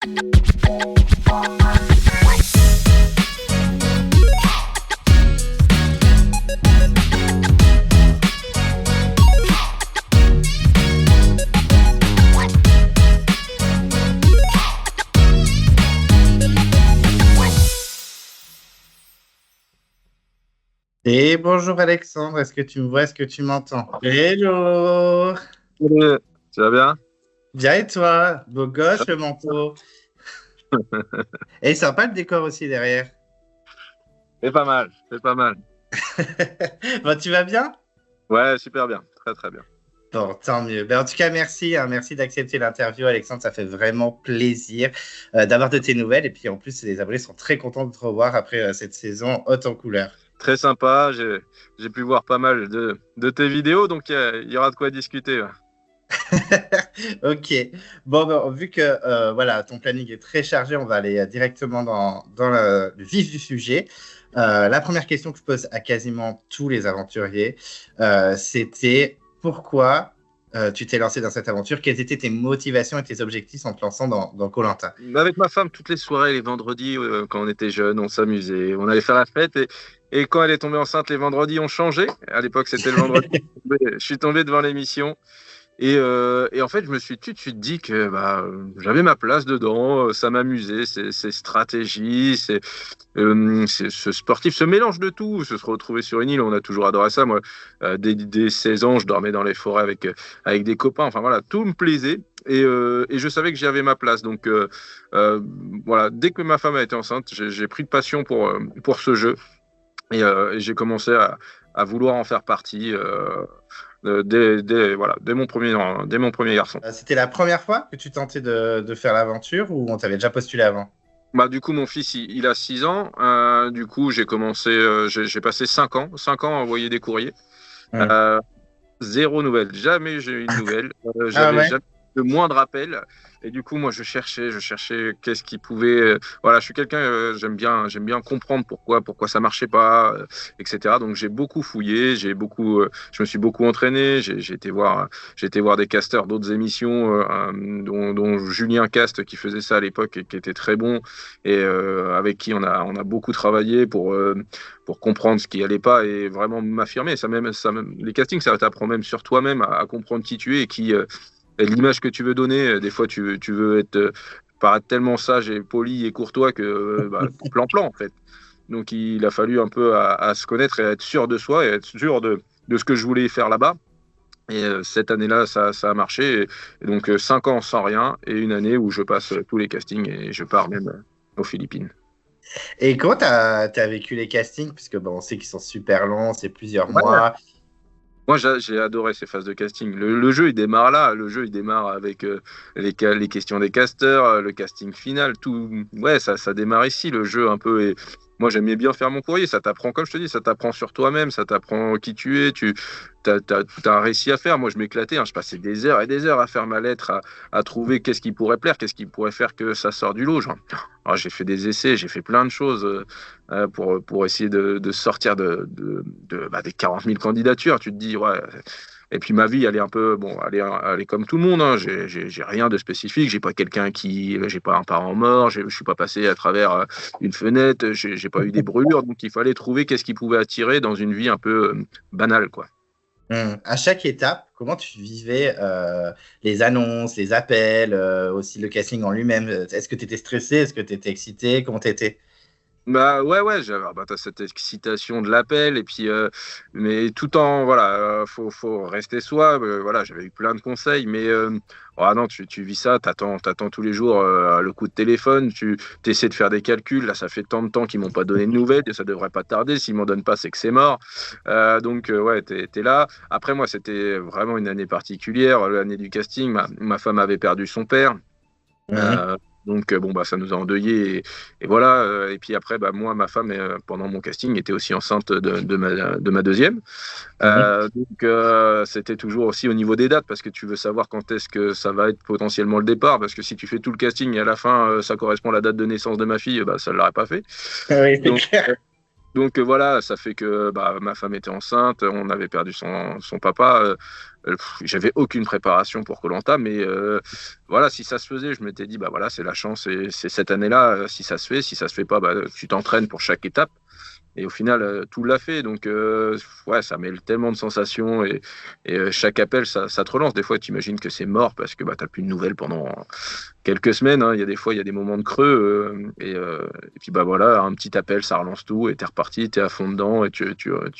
Et bonjour Alexandre, est-ce que tu me vois, est-ce que tu m'entends? Hello! Salut, tu vas bien? Bien et toi? Beau gosse le manteau. Et sympa le décor aussi derrière. C'est pas mal, c'est pas mal. Bon, tu vas bien? Ouais, super bien, très très bien. Bon, tant mieux. En tout cas, merci, hein, merci d'accepter l'interview, Alexandre. Ça fait vraiment plaisir d'avoir de tes nouvelles. Et puis en plus, les abonnés sont très contents de te revoir après cette saison haute en couleur. Très sympa, j'ai pu voir pas mal de tes vidéos, donc il y aura de quoi discuter. Ouais. Ok. Bon, vu que voilà, ton planning est très chargé, on va aller directement dans le vif du sujet. La première question que je pose à quasiment tous les aventuriers, c'était pourquoi tu t'es lancé dans cette aventure? Quelles étaient tes motivations et tes objectifs en te lançant dans koh. Avec ma femme, toutes les soirées, les vendredis, quand on était jeunes, on s'amusait, on allait faire la fête, et quand elle est tombée enceinte, les vendredis ont changé. À l'époque, c'était le vendredi. Je suis tombé devant l'émission. Et en fait, je me suis tout de suite dit que j'avais ma place dedans, ça m'amusait, ces stratégies, ce sportif, ce mélange de tout, se retrouver sur une île, on a toujours adoré ça. Moi, dès 16 ans, je dormais dans les forêts avec des copains, enfin voilà, tout me plaisait. Et je savais que j'y avais ma place. Donc voilà, dès que ma femme a été enceinte, j'ai pris de passion pour ce jeu. Et j'ai commencé à vouloir en faire partie. Voilà, dès mon premier garçon. C'était la première fois que tu tentais de faire l'aventure ou on t'avait déjà postulé avant? Du coup, mon fils, il a 6 ans. Du coup, j'ai commencé, j'ai passé 5 ans à envoyer des courriers. Hmm. Euh, Zéro nouvelle. Jamais j'ai eu une nouvelle. Ah J'avais ouais? jamais eu le moindre appel. Et du coup, moi, je cherchais qu'est-ce qui pouvait. Voilà, je suis quelqu'un, j'aime bien comprendre pourquoi ça marchait pas, etc. Donc, j'ai beaucoup fouillé, je me suis beaucoup entraîné. J'ai été voir des casteurs d'autres émissions, dont Julien Cast qui faisait ça à l'époque et qui était très bon et avec qui on a beaucoup travaillé pour comprendre ce qui allait pas et vraiment m'affirmer. Les castings, ça t'apprend même sur toi-même à comprendre qui tu es et l'image que tu veux donner. Des fois, tu veux paraître tellement sage et poli et courtois que plan en fait. Donc, il a fallu un peu à se connaître et à être sûr de soi et être sûr de ce que je voulais faire là-bas. Et cette année-là, ça a marché. Et donc, 5 ans sans rien et une année où je passe tous les castings et je pars même aux Philippines. Et comment t'as vécu les castings? Puisque bon, on sait qu'ils sont super longs, c'est plusieurs Ouais. mois. Moi, j'ai adoré ces phases de casting. Le jeu, il démarre là. Le jeu, il démarre avec les questions des casteurs, le casting final, tout. Ouais, ça démarre ici. Le jeu, un peu. Et moi, j'aimais bien faire mon courrier. Ça t'apprend, comme je te dis, ça t'apprend sur toi-même, ça t'apprend qui tu es. T'as un récit à faire. Moi, je m'éclatais, hein. Je passais des heures et des heures à faire ma lettre, à trouver qu'est-ce qui pourrait plaire, qu'est-ce qui pourrait faire que ça sort du lot. Genre, j'ai fait des essais, j'ai fait plein de choses. Pour essayer de sortir des 40 000 candidatures. Tu te dis, ouais. Et puis ma vie, elle est un peu, bon, elle est comme tout le monde. Hein. J'ai rien de spécifique. J'ai pas un parent mort. Je suis pas passé à travers une fenêtre. J'ai pas eu des brûlures. Donc il fallait trouver qu'est-ce qui pouvait attirer dans une vie un peu banale, quoi. À chaque étape, comment tu vivais les annonces, les appels, aussi le casting en lui-même? Est-ce que tu étais stressé? Est-ce que tu étais excité? Comment tu étais? Ouais, t'as cette excitation de l'appel et puis mais tout en voilà, faut rester soi. Voilà, j'avais eu plein de conseils, mais non, tu vis ça, t'attends tous les jours le coup de téléphone, tu essaies de faire des calculs. Là, ça fait tant de temps qu'ils m'ont pas donné de nouvelles et ça devrait pas tarder. S'ils m'en donnent pas, c'est que c'est mort. Donc ouais, t'es là. Après moi, c'était vraiment une année particulière, l'année du casting. Ma femme avait perdu son père. Mhm. Euh, donc ça nous a endeuillés et voilà. Et puis après, moi, ma femme, pendant mon casting, était aussi enceinte de ma deuxième. Mhm. C'était toujours aussi au niveau des dates parce que tu veux savoir quand est-ce que ça va être potentiellement le départ. Parce que si tu fais tout le casting et à la fin, ça correspond à la date de naissance de ma fille, ça ne l'aurait pas fait. Oui, c'est Donc, clair. Voilà, ça fait que ma femme était enceinte, on avait perdu son papa. J'avais aucune préparation pour koh, mais voilà, si ça se faisait, je m'étais dit bah voilà, c'est la chance et c'est cette année-là. Si ça se fait, si ça se fait pas, bah, tu t'entraînes pour chaque étape. Et au final, tout l'a fait. Donc, ouais, ça mêle tellement de sensations. Et chaque appel, ça te relance. Des fois, tu imagines que c'est mort parce que bah, tu n'as plus de nouvelles pendant quelques semaines. Hein. Il y a des fois, il y a des moments de creux. Et puis, bah voilà, un petit appel, ça relance tout. Et tu es reparti, tu es à fond dedans. Et tu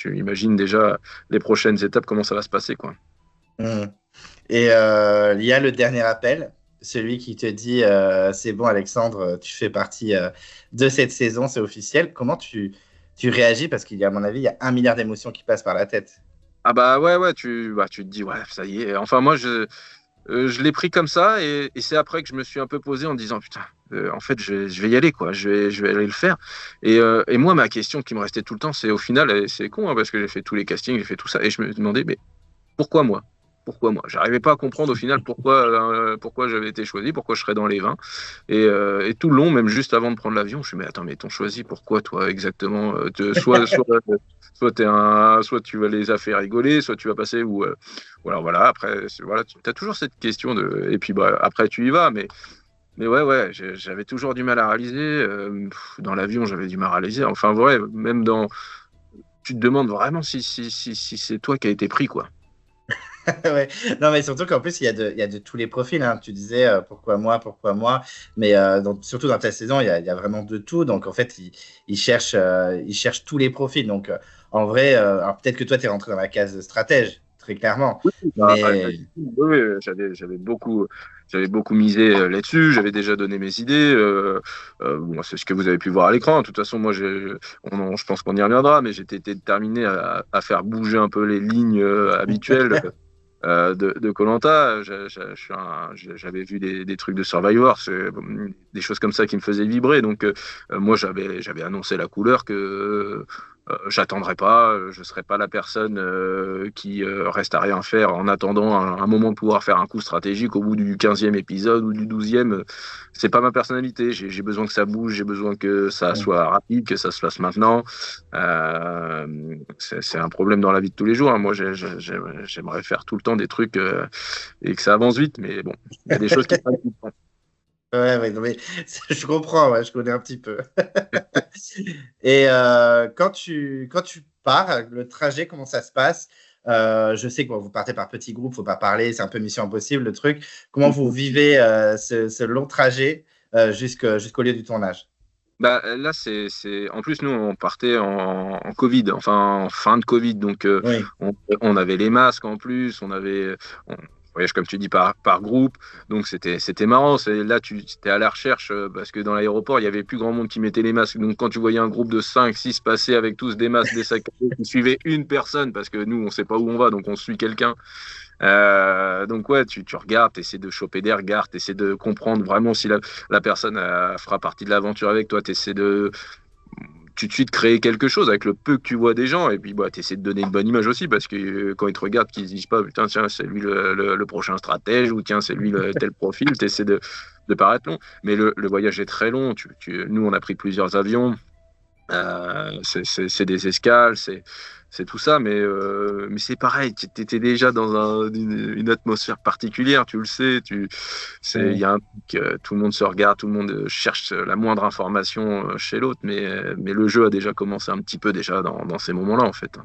imagines déjà les prochaines étapes, comment ça va se passer, quoi. Hmm. Et il y a le dernier appel, celui qui te dit c'est bon, Alexandre, tu fais partie de cette saison, c'est officiel. Comment tu réagis? Parce qu'il y a, à mon avis, il y a 1 milliard d'émotions qui passent par la tête. Ah bah ouais, ouais, tu te dis, ouais, ça y est. Enfin, moi, je l'ai pris comme ça et c'est après que je me suis un peu posé en disant putain, en fait, je vais y aller, quoi. Je vais aller le faire. Et moi, ma question qui me restait tout le temps, c'est au final, et c'est con, hein, parce que j'ai fait tous les castings, j'ai fait tout ça et je me demandais, mais pourquoi moi? Pourquoi moi? J'arrivais pas à comprendre au final pourquoi j'avais été choisi, pourquoi je serais dans les 20. Et tout le long, même juste avant de prendre l'avion, je me suis dit, mais attends, mais t'ont choisi pourquoi toi exactement? Soit tu vas les faire rigoler, soit tu vas passer ou voilà. Après, voilà, tu as toujours cette question et puis bah après tu y vas, mais ouais, j'avais toujours du mal à réaliser. Dans l'avion, j'avais du mal à réaliser. Enfin, ouais, même tu te demandes vraiment si c'est toi qui as été pris, quoi. Ouais. Non, mais surtout qu'en plus, il y a de tous les profils, hein. Tu disais pourquoi moi, mais surtout dans ta saison, il y a vraiment de tout. Donc en fait, ils cherchent tous les profils. Donc en vrai, alors peut-être que toi, tu es rentré dans la case de stratège, très clairement. Mais Oui, j'avais beaucoup misé là-dessus. J'avais déjà donné mes idées. Bon, c'est ce que vous avez pu voir à l'écran. De toute façon, moi, je pense qu'on y reviendra, mais j'étais déterminé à faire bouger un peu les lignes habituelles de koh. J'avais vu des trucs de Survivor, des choses comme ça qui me faisaient vibrer. Donc, moi, j'avais annoncé la couleur que j'attendrai pas, je serai pas la personne qui reste à rien faire en attendant un moment de pouvoir faire un coup stratégique au bout du 15e épisode ou du 12e. C'est pas ma personnalité. J'ai besoin que ça bouge, j'ai besoin que ça soit rapide, que ça se fasse maintenant. C'est un problème dans la vie de tous les jours. Hein. Moi, j'aimerais faire tout le temps des trucs et que ça avance vite, mais bon, il y a des choses qui prennent du temps. ouais, ouais, non, mais je comprends, ouais, je connais un petit peu. Et quand tu pars, le trajet, comment ça se passe? Je sais que bon, vous partez par petits groupes, faut pas parler, c'est un peu mission impossible le truc. Comment vous vivez ce long trajet jusqu'au lieu du tournage? Bah, là, en plus, nous, on partait en Covid, enfin, en fin de Covid. Donc, Oui. on avait les masques en plus, on voyage, comme tu dis, par groupe. Donc, c'était marrant. Là, tu étais à la recherche parce que dans l'aéroport, il y avait plus grand monde qui mettait les masques. Donc, quand tu voyais un groupe de 5 6 passer avec tous des masques, des sacs à dos, qui suivaient une personne, parce que nous, on sait pas où on va, donc on suit quelqu'un. Donc ouais, tu regardes, tu essaies de choper des regards, tu essaies de comprendre vraiment si la personne fera partie de l'aventure avec toi, tu essaies de tout de suite créer quelque chose avec le peu que tu vois des gens, et puis bah, tu essaies de donner une bonne image aussi, parce que quand ils te regardent, qu'ils se disent pas, putain, tiens, c'est lui le prochain stratège, ou tiens, c'est lui le tel profil, tu essaies de paraître long. Mais le voyage est très long, nous on a pris plusieurs avions, c'est des escales, c'est tout ça, mais c'est pareil, tu étais déjà dans une atmosphère particulière, tu le sais, il y a un truc, tout le monde se regarde, tout le monde cherche la moindre information chez l'autre, mais le jeu a déjà commencé un petit peu déjà dans ces moments-là, en fait.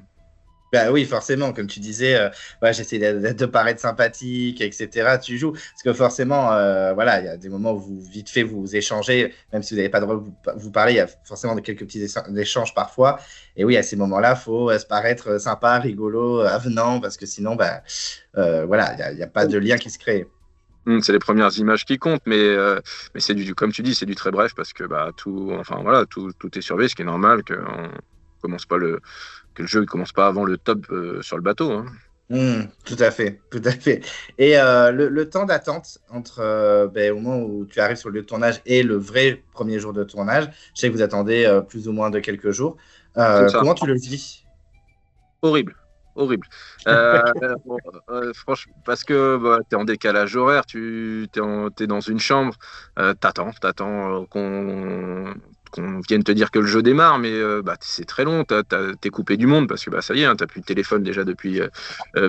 Bah oui, forcément, comme tu disais, ouais, j'essaie de paraître sympathique, etc. Tu joues, parce que forcément, voilà, il y a des moments où vite fait, vous échangez, même si vous n'avez pas le droit de vous parler, il y a forcément quelques petits échanges parfois. Et oui, à ces moments-là, il faut se paraître sympa, rigolo, avenant, parce que sinon, bah, voilà, il y a pas de lien qui se crée. C'est les premières images qui comptent, mais c'est comme tu dis, c'est du très bref parce que bah, enfin voilà, tout est surveillé, ce qui est normal commence pas que le jeu ne commence pas avant le top sur le bateau. Hein. Tout à fait, tout à fait. Et le temps d'attente entre ben, au moment où tu arrives sur le lieu de tournage et le vrai premier jour de tournage, je sais que vous attendez plus ou moins de quelques jours. C'est ça. Comment tu le vis? Horrible, horrible. Bon, franchement, parce que bah, tu es en décalage horaire, t'es dans une chambre, t'attends qu'on vienne te dire que le jeu démarre, mais c'est très long, t'es coupé du monde, parce que ça y est, hein, t'as plus de téléphone déjà depuis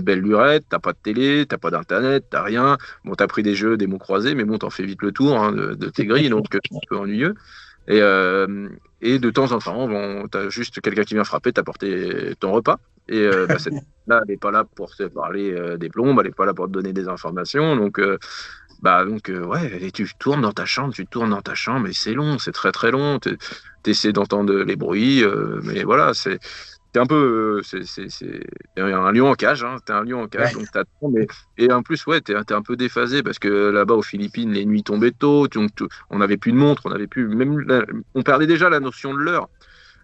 belle lurette, t'as pas de télé, t'as pas d'internet, t'as rien. Bon, t'as pris des jeux, des mots croisés, mais bon, t'en fais vite le tour, hein, de tes grilles, donc c'est un peu ennuyeux. Et de temps en temps, bon, t'as juste quelqu'un qui vient frapper, t'apporter ton repas. Et cette là, elle n'est pas là pour te parler des plombes, elle n'est pas là pour te donner des informations. Ouais, et tu tournes dans ta chambre, et c'est long, c'est très très long. T'essaies d'entendre les bruits, mais voilà, t'es un peu, t'es un lion en cage, hein, t'es un lion en cage, Ouais. donc t'attends, et en plus, ouais, t'es un peu déphasé parce que là-bas aux Philippines, les nuits tombaient tôt, donc on n'avait plus de montre, on avait plus, on perdait déjà la notion de l'heure.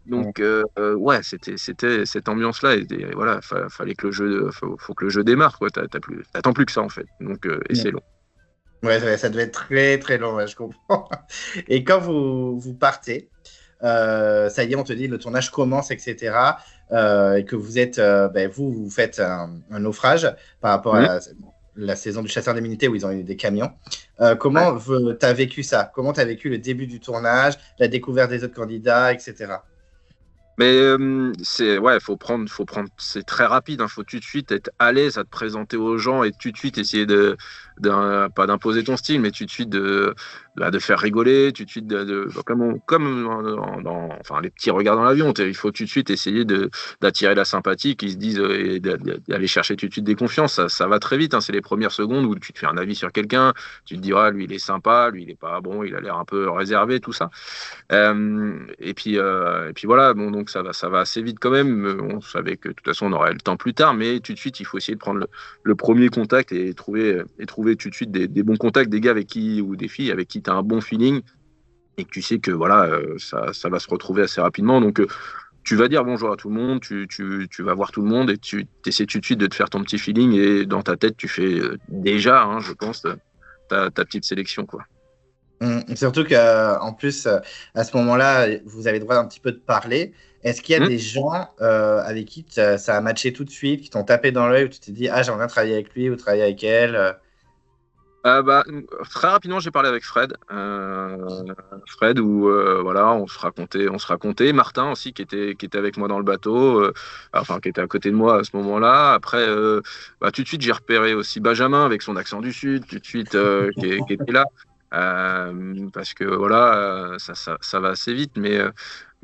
Donc, ouais, c'était cette ambiance-là, et voilà, fallait que le jeu, faut que le jeu démarre, quoi. T'attends plus que ça, en fait. Donc, et c'est long. Ouais, ça devait être très très long, ouais, je comprends. Et quand vous partez, ça y est, on te dit le tournage commence, etc. Et que vous êtes, vous faites un naufrage par rapport à Mmh. la saison du chasseur d'immunité où ils ont eu des camions. Ouais. Comment tu as vécu ça? Comment tu as vécu le début du tournage, la découverte des autres candidats, etc. Mais c'est très rapide, hein, faut tout de suite être à l'aise à te présenter aux gens et tout de suite essayer pas d'imposer ton style, mais tout de suite de faire rigoler, tout de suite enfin, les petits regards dans l'avion, il faut tout de suite essayer d'attirer la sympathie, qu'ils se disent, et d'aller chercher tout de suite des confiances, ça va très vite, hein, c'est les premières secondes où tu te fais un avis sur quelqu'un, tu te dis, ah, lui il est sympa, lui il est pas bon, il a l'air un peu réservé, tout ça. Et puis voilà, bon, donc ça va assez vite quand même. On savait que de toute façon on aurait le temps plus tard, mais tout de suite il faut essayer de prendre le premier contact et trouver tout de suite des bons contacts, des gars avec qui ou des filles avec qui tu as un bon feeling et que tu sais que voilà, ça va se retrouver assez rapidement. Donc tu vas dire bonjour à tout le monde, tu vas voir tout le monde et tu essaies tout de suite de te faire ton petit feeling et dans ta tête tu fais déjà, hein, je pense, ta petite sélection, quoi. Surtout qu'en plus, à ce moment-là, vous avez le droit un petit peu de parler. Est-ce qu'il y a Hmm. des gens avec qui ça a matché tout de suite, qui t'ont tapé dans l'œil, où tu t'es dit, ah, j'aimerais bien travailler avec lui ou travailler avec elle Très rapidement, j'ai parlé avec Fred. Fred, où voilà, on se racontait. Martin aussi, qui était avec moi dans le bateau, enfin, qui était à côté de moi à ce moment-là. Après, tout de suite, j'ai repéré aussi Benjamin avec son accent du Sud, tout de suite, qui était là. Parce que voilà, ça va assez vite.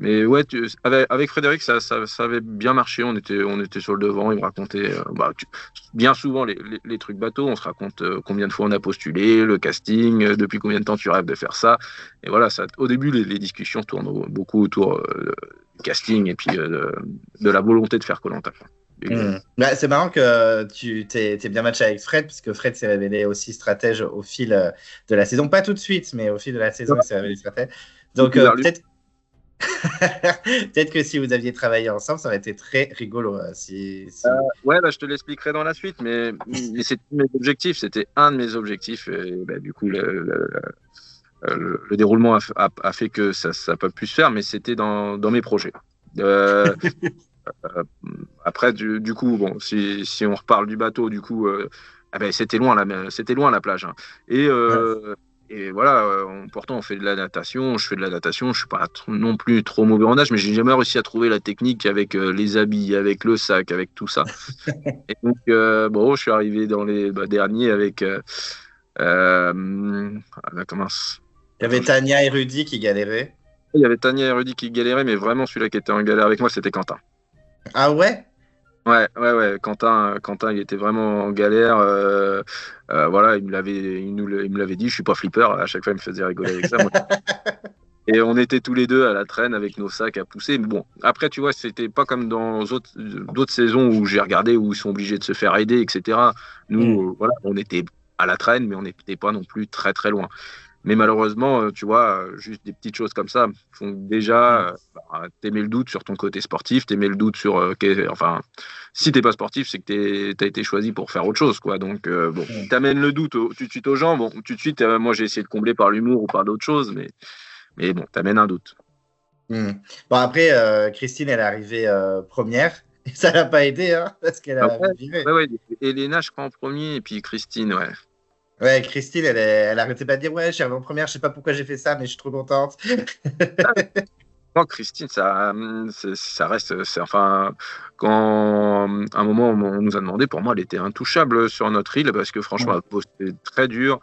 Mais ouais, avec Frédéric, ça avait bien marché. On était sur le devant. Il me racontait bien souvent les trucs bateaux. On se raconte combien de fois on a postulé, le casting, depuis combien de temps tu rêves de faire ça. Et voilà, au début, les discussions tournent beaucoup autour du casting et puis de la volonté de faire koh. C'est marrant que tu t'es bien matché avec Fred, parce que Fred s'est révélé aussi stratège au fil de la saison. Pas tout de suite, mais au fil de la saison, il s'est révélé stratège. Donc Depuis vers lui. peut-être peut-être que si vous aviez travaillé ensemble, ça aurait été très rigolo. Ouais, je te l'expliquerai dans la suite, mais c'était mes objectifs, c'était un de mes objectifs. Et, du coup, le déroulement a fait que ça n'a pas pu se faire, mais c'était dans mes projets. Euh, Après, du coup, bon, si on reparle du bateau, du coup, c'était loin la plage, hein. Et, Ouais. euh, et voilà, pourtant on fait de la natation, je fais de la natation, je suis pas non plus trop mauvais en nage, mais j'ai jamais réussi à trouver la technique avec les habits, avec le sac, avec tout ça. Et donc, bon, je suis arrivé dans les derniers avec comment Il y avait Tania et Rudy qui galéraient. il y avait Tania et Rudy qui galéraient, mais vraiment celui-là qui était en galère avec moi, c'était Quentin. Ah ouais? Ouais. Quentin, il était vraiment en galère. Voilà, il me l'avait dit. Je suis pas flipper. À chaque fois, il me faisait rigoler avec ça. Et on était tous les deux à la traîne avec nos sacs à pousser. Mais bon, après, tu vois, c'était pas comme dans d'autres saisons où j'ai regardé où ils sont obligés de se faire aider, etc. Hmm. Nous, voilà, on était à la traîne, mais on n'était pas non plus très très loin. Mais malheureusement, tu vois, juste des petites choses comme ça font déjà t'aimer le doute sur ton côté sportif, t'aimer le doute sur, enfin, si t'es pas sportif, c'est que t'as été choisi pour faire autre chose, quoi. Donc, bon, Hmm. t'amènes le doute tout de suite aux gens. Bon, tout de suite, moi, j'ai essayé de combler par l'humour ou par d'autres choses, mais bon, t'amènes un doute. Hmm. Bon, après, Christine, elle est arrivée première, et ça l'a pas aidé, hein, parce qu'elle Ah a ouais, vite viré. ouais. Elena, je crois, en premier, et puis Christine, ouais. Ouais, Christine, elle arrêtait pas de dire, ouais, je suis arrivée en première, je sais pas pourquoi j'ai fait ça, mais je suis trop contente. Non, Christine, ça reste. Enfin, quand à un moment on nous a demandé, pour moi, elle était intouchable sur notre île parce que franchement, elle bossait très dur.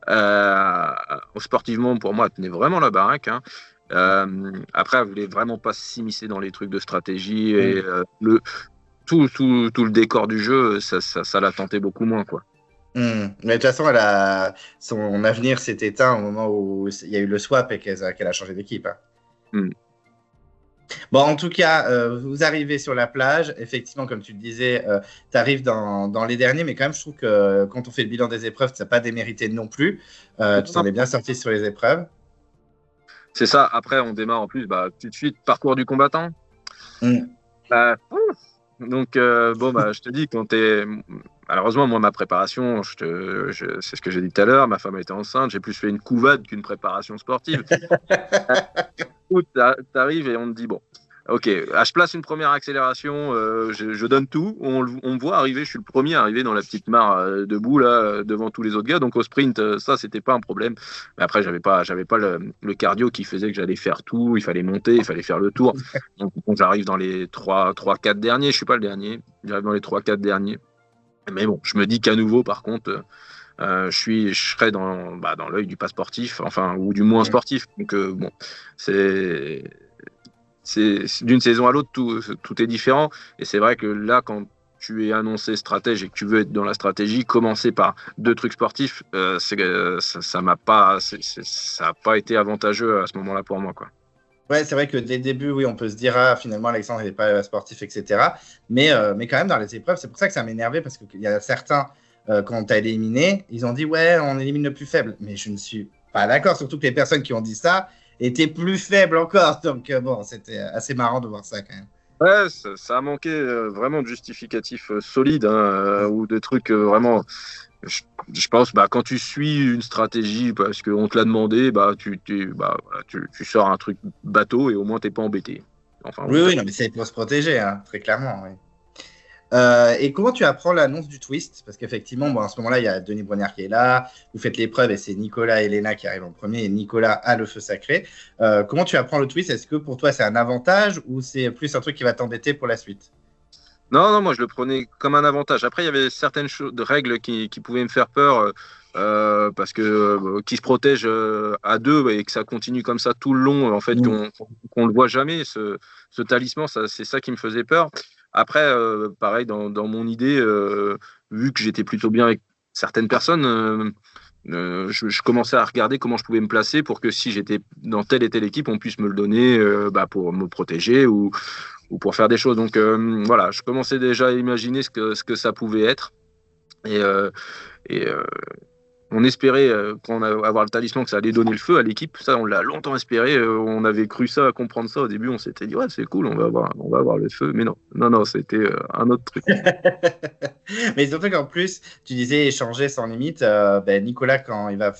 Euh, Sportivement, pour moi, elle tenait vraiment la baraque, hein. Après, elle voulait vraiment pas s'immiscer dans les trucs de stratégie et tout le décor du jeu, ça l'a tenté beaucoup moins, quoi. Mais de toute façon, son avenir s'est éteint au moment où il y a eu le swap et qu'elle a changé d'équipe, hein. Mm. Bon, en tout cas, vous arrivez sur la plage. Effectivement, comme tu le disais, tu arrives dans les derniers, mais quand même, je trouve que quand on fait le bilan des épreuves, tu n'as pas démérité non plus. Tu t'en es bien sorti sur les épreuves. C'est ça. Après, on démarre en plus, bah, tout de suite, parcours du combattant. Mm. Donc, bon, bah, je te dis, malheureusement, moi, ma préparation, c'est ce que j'ai dit tout à l'heure, ma femme était enceinte, j'ai plus fait une couvade qu'une préparation sportive. T'arrives et on te dit, bon, ok, je place une première accélération, je donne tout, on me voit arriver, je suis le premier à arriver dans la petite mare debout, là, devant tous les autres gars, donc au sprint, ça, c'était pas un problème. Mais après, j'avais pas le cardio qui faisait que j'allais faire tout, il fallait monter, il fallait faire le tour. Donc, j'arrive dans les 3-4 derniers, je suis pas le dernier, j'arrive dans les 3-4 derniers. Mais bon, je me dis qu'à nouveau, par contre, je serai dans l'œil du pas sportif, enfin, ou du moins sportif. Donc, bon, c'est d'une saison à l'autre, tout est différent. Et c'est vrai que là, quand tu es annoncé stratège et que tu veux être dans la stratégie, commencer par deux trucs sportifs, ça a pas été avantageux à ce moment-là pour moi, quoi. Ouais, c'est vrai que dès le début, oui, on peut se dire, ah, finalement, Alexandre n'est pas sportif, etc. Mais quand même, dans les épreuves, c'est pour ça que ça m'énervait, parce qu'il y a certains, quand on t'a éliminé, ils ont dit, ouais, on élimine le plus faible. Mais je ne suis pas d'accord, surtout que les personnes qui ont dit ça étaient plus faibles encore. Donc, bon, c'était assez marrant de voir ça quand même. Ouais, ça a manqué vraiment de justificatifs solides, hein, ou de trucs vraiment. Je, je pense, bah, quand tu suis une stratégie parce qu'on te l'a demandé, bah, voilà, tu sors un truc bateau et au moins t'es pas embêté. Enfin, Oui, oui, non, mais c'est pour se protéger, hein, très clairement, oui. Et comment tu apprends l'annonce du twist? Parce qu'effectivement, bon, à ce moment-là, il y a Denis Brognard qui est là, vous faites l'épreuve et c'est Nicolas et Elena qui arrivent en premier et Nicolas a le feu sacré. Comment tu apprends le twist? Est-ce que pour toi c'est un avantage ou c'est plus un truc qui va t'embêter pour la suite? non, non, moi je le prenais comme un avantage. Après, il y avait certaines de règles qui pouvaient me faire peur parce que qui se protègent à deux et que ça continue comme ça tout le long, en fait, qu'on le voit jamais, ce talisman, c'est ça qui me faisait peur. Après, pareil, dans mon idée, vu que j'étais plutôt bien avec certaines personnes, je commençais à regarder comment je pouvais me placer pour que si j'étais dans telle et telle équipe, on puisse me le donner bah, pour me protéger ou pour faire des choses. Donc voilà, je commençais déjà à imaginer ce que ça pouvait être. Et, et on espérait, quand on allait avoir le talisman, que ça allait donner le feu à l'équipe. Ça, on l'a longtemps espéré. On avait cru ça, comprendre ça. Au début, on s'était dit, ouais, c'est cool, on va avoir le feu. Mais non, non, non, c'était un autre truc. Mais surtout qu'en plus, tu disais échanger sans limite. Ben, Nicolas, quand il va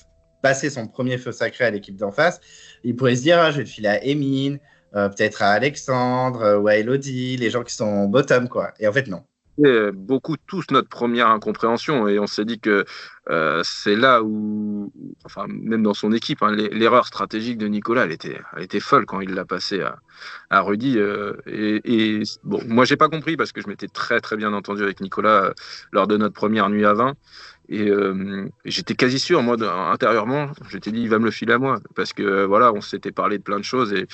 passer son premier feu sacré à l'équipe d'en face, il pourrait se dire, ah, je vais le filer à Emine, peut-être à Alexandre ou à Elodie, les gens qui sont bottom, quoi. Et en fait, non. Beaucoup tous notre première incompréhension et on s'est dit que c'est là où, enfin même dans son équipe, hein, l'erreur stratégique de Nicolas, elle était folle quand il l'a passé à Rudy. Bon, moi j'ai pas compris parce que je m'étais très très bien entendu avec Nicolas lors de notre première nuit à 20 et j'étais quasi sûr, moi intérieurement, j'étais dit il va me le filer à moi parce que voilà, on s'était parlé de plein de choses et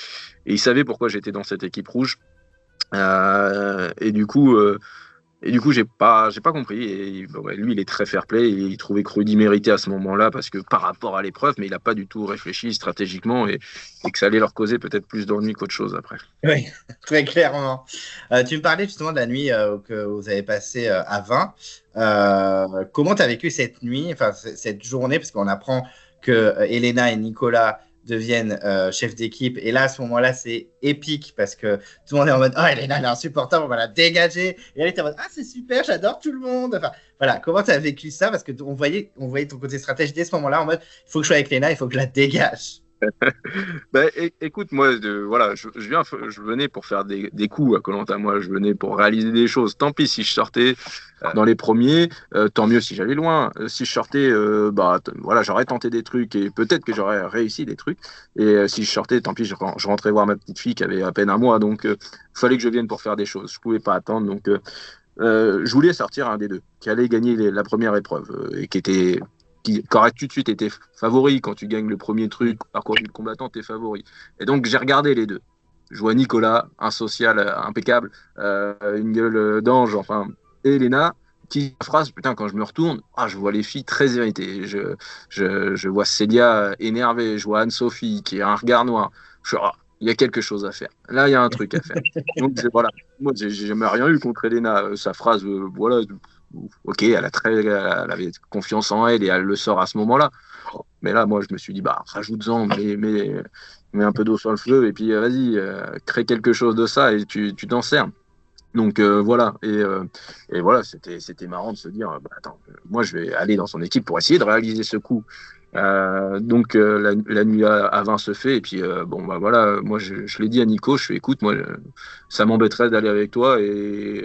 il savait pourquoi j'étais dans cette équipe rouge. Et du coup. J'ai pas compris. Et bon, ouais, lui, il est très fair-play. Il trouvait que Rudy méritait à ce moment-là parce que par rapport à l'épreuve, mais il n'a pas du tout réfléchi stratégiquement et que ça allait leur causer peut-être plus d'ennuis qu'autre chose après. Oui, très clairement. Tu me parlais justement de la nuit que vous avez passée à 20. Comment tu as vécu cette nuit, enfin cette journée, parce qu'on apprend que Elena et Nicolas deviennent chefs d'équipe. Et là, à ce moment-là, c'est épique parce que tout le monde est en mode oh, Elena, elle est insupportable, on va la dégager. Et elle était en mode ah, c'est super, j'adore tout le monde. Enfin, voilà, comment tu as vécu ça? Parce qu'on voyait ton côté stratège dès ce moment-là en mode il faut que je sois avec Elena, il faut que je la dégage. Bah, écoute, moi, voilà, je venais pour faire des coups à koh. Moi, je venais pour réaliser des choses. Tant pis si je sortais dans les premiers, tant mieux si j'allais loin. Si je sortais, voilà, j'aurais tenté des trucs et peut-être que j'aurais réussi des trucs. Et si je sortais, tant pis, je rentrais voir ma petite fille qui avait à peine un mois. Donc, il fallait que je vienne pour faire des choses. Je pouvais pas attendre. Donc, je voulais sortir un des deux qui allait gagner la première épreuve et qui aurait tout de suite été favori quand tu gagnes le premier truc, parcours du combattant, t'es favori. Et donc j'ai regardé les deux. Je vois Nicolas, un social impeccable, une gueule d'ange, enfin, et Elena, qui phrase, putain, quand je me retourne, je vois les filles très irritées. Je vois Célia énervée, je vois Anne-Sophie qui a un regard noir. Il y a quelque chose à faire. Là, il y a un truc à faire. Donc voilà, moi, j'ai jamais rien eu contre Elena. Sa phrase, voilà, ok, elle avait confiance en elle et elle le sort à ce moment-là. Mais là, moi, je me suis dit, rajoute-en, mets un peu d'eau sur le feu et puis vas-y, crée quelque chose de ça et tu t'en sers. Donc voilà, et voilà, c'était marrant de se dire, attends, moi je vais aller dans son équipe pour essayer de réaliser ce coup. Donc la nuit à 20 se fait, et puis voilà, moi je l'ai dit à Nico, je fais écoute, moi ça m'embêterait d'aller avec toi, et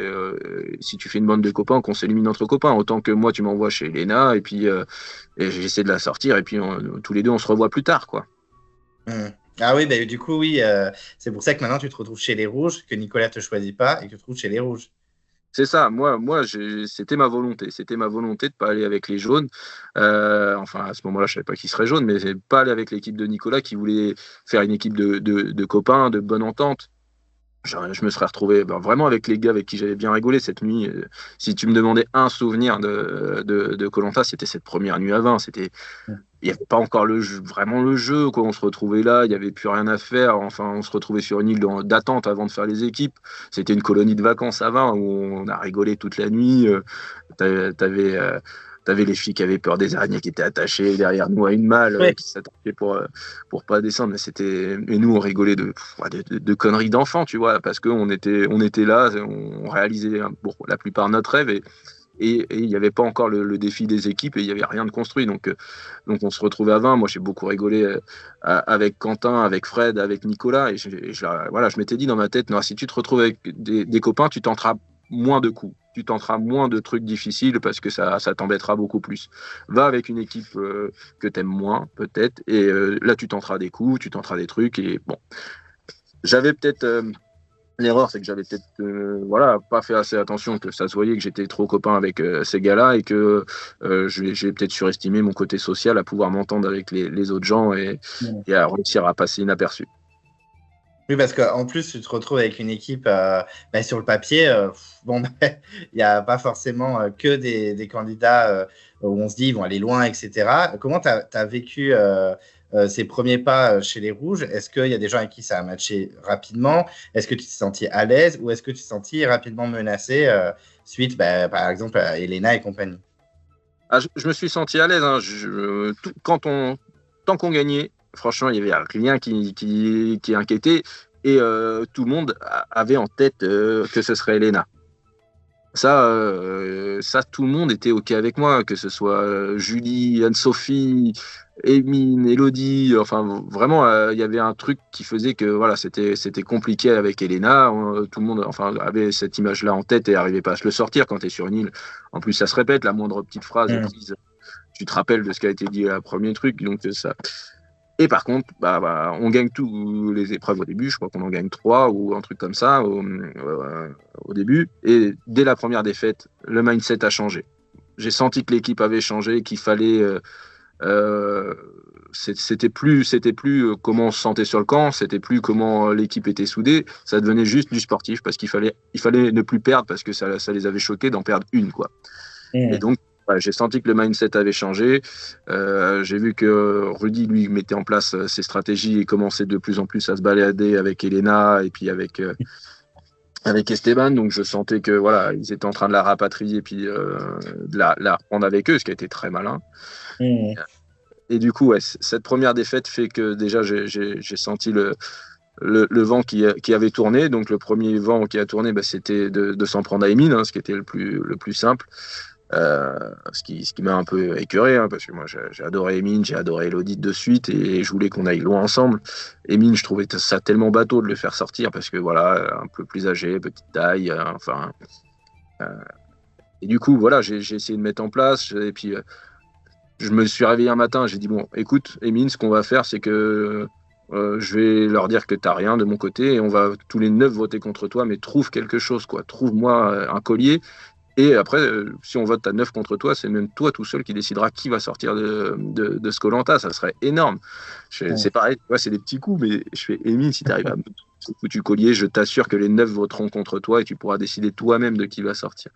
si tu fais une bande de copains, qu'on s'élimine entre copains, autant que moi tu m'envoies chez Elena, et puis et j'essaie de la sortir, et puis tous les deux on se revoit plus tard, quoi. Hmm. Ah oui, bah, du coup, oui, c'est pour ça que maintenant tu te retrouves chez les Rouges, que Nicolas te choisit pas et que tu te retrouves chez les Rouges. C'est ça, c'était ma volonté. C'était ma volonté de pas aller avec les jaunes. Enfin, à ce moment-là, je savais pas qui serait jaune, mais c'est pas aller avec l'équipe de Nicolas qui voulait faire une équipe de copains, de bonne entente. Je me serais retrouvé vraiment avec les gars avec qui j'avais bien rigolé cette nuit. Si tu me demandais un souvenir de koh, c'était cette première nuit à 20. Il n'y avait pas encore vraiment le jeu, quoi. On se retrouvait là, il n'y avait plus rien à faire. Enfin, on se retrouvait sur une île d'attente avant de faire les équipes. C'était une colonie de vacances à 20 où on a rigolé toute la nuit. T'avais les filles qui avaient peur des araignées qui étaient attachées derrière nous à une malle, Ouais. qui s'attendaient pour pas descendre. Et nous, on rigolait de conneries d'enfants, tu vois, parce qu'on était là, on réalisait pour la plupart notre rêve et il n'y avait pas encore le défi des équipes et il n'y avait rien de construit. Donc on se retrouvait à 20. Moi, j'ai beaucoup rigolé avec Quentin, avec Fred, avec Nicolas. Voilà, je m'étais dit dans ma tête, non, si tu te retrouves avec des copains, tu tenteras moins de coups. Tu tenteras moins de trucs difficiles parce que ça t'embêtera beaucoup plus. Va avec une équipe que tu aimes moins, peut-être, et là, tu tenteras des coups, tu tenteras des trucs. Et bon, j'avais peut-être. L'erreur, c'est que j'avais peut-être pas fait assez attention, que ça se voyait que j'étais trop copain avec ces gars-là et que j'ai peut-être surestimé mon côté social à pouvoir m'entendre avec les autres gens et à réussir à passer inaperçu. Oui, parce qu'en plus, tu te retrouves avec une équipe sur le papier. Bon, il n'y a pas forcément que des candidats où on se dit ils vont aller loin, etc. Comment tu as vécu ces premiers pas chez les Rouges? Est-ce qu'il y a des gens avec qui ça a matché rapidement? Est-ce que tu t'es senti à l'aise ou est-ce que tu t'es senti rapidement menacé suite, par exemple, à Elena et compagnie? Je me suis senti à l'aise. Hein. Tant qu'on gagnait, franchement, il n'y avait rien qui inquiétait. Et tout le monde avait en tête que ce serait Elena. Ça, tout le monde était OK avec moi, que ce soit Julie, Anne-Sophie, Émine, Elodie. Enfin, vraiment, il y avait un truc qui faisait que voilà, c'était compliqué avec Elena. Tout le monde avait cette image-là en tête et n'arrivait pas à se le sortir quand tu es sur une île. En plus, ça se répète, la moindre petite phrase est prise. Tu te rappelles de ce qui a été dit à premier truc. Donc, ça. Et par contre, on gagne tous les épreuves au début. Je crois qu'on en gagne 3 ou un truc comme ça au début. Et dès la première défaite, le mindset a changé. J'ai senti que l'équipe avait changé, qu'il fallait. C'était plus comment on se sentait sur le camp, c'était plus comment l'équipe était soudée. Ça devenait juste du sportif parce qu'il fallait ne plus perdre parce que ça les avait choqués d'en perdre une, quoi. Et donc, j'ai senti que le mindset avait changé. J'ai vu que Rudy, lui, mettait en place ses stratégies et commençait de plus en plus à se balader avec Elena et puis avec Esteban. Donc, je sentais que voilà, ils étaient en train de la rapatrier et puis de la reprendre avec eux, ce qui a été très malin. Et du coup, cette première défaite fait que déjà, j'ai senti le vent qui avait tourné. Donc, le premier vent qui a tourné, c'était de s'en prendre à Émine, ce qui était le plus simple. Ce qui m'a un peu écœuré, hein, parce que moi j'ai adoré Emine, j'ai adoré Elodie de suite et je voulais qu'on aille loin ensemble. Emine, je trouvais ça tellement bateau de le faire sortir parce que voilà, un peu plus âgé, petite taille, enfin. euh, et du coup, voilà, j'ai essayé de mettre en place. Et puis, je me suis réveillé un matin, j'ai dit, bon, écoute, Emine, ce qu'on va faire, c'est que je vais leur dire que t'as rien de mon côté et on va tous les 9 voter contre toi, mais trouve quelque chose, quoi. Trouve-moi un collier. Et après, si on vote à 9 contre toi, c'est même toi tout seul qui décidera qui va sortir de ce koh. Ça serait énorme. C'est pareil, tu vois, c'est des petits coups, mais je fais Émile, si tu arrives à me ce foutu collier, je t'assure que les 9 voteront contre toi et tu pourras décider toi-même de qui va sortir.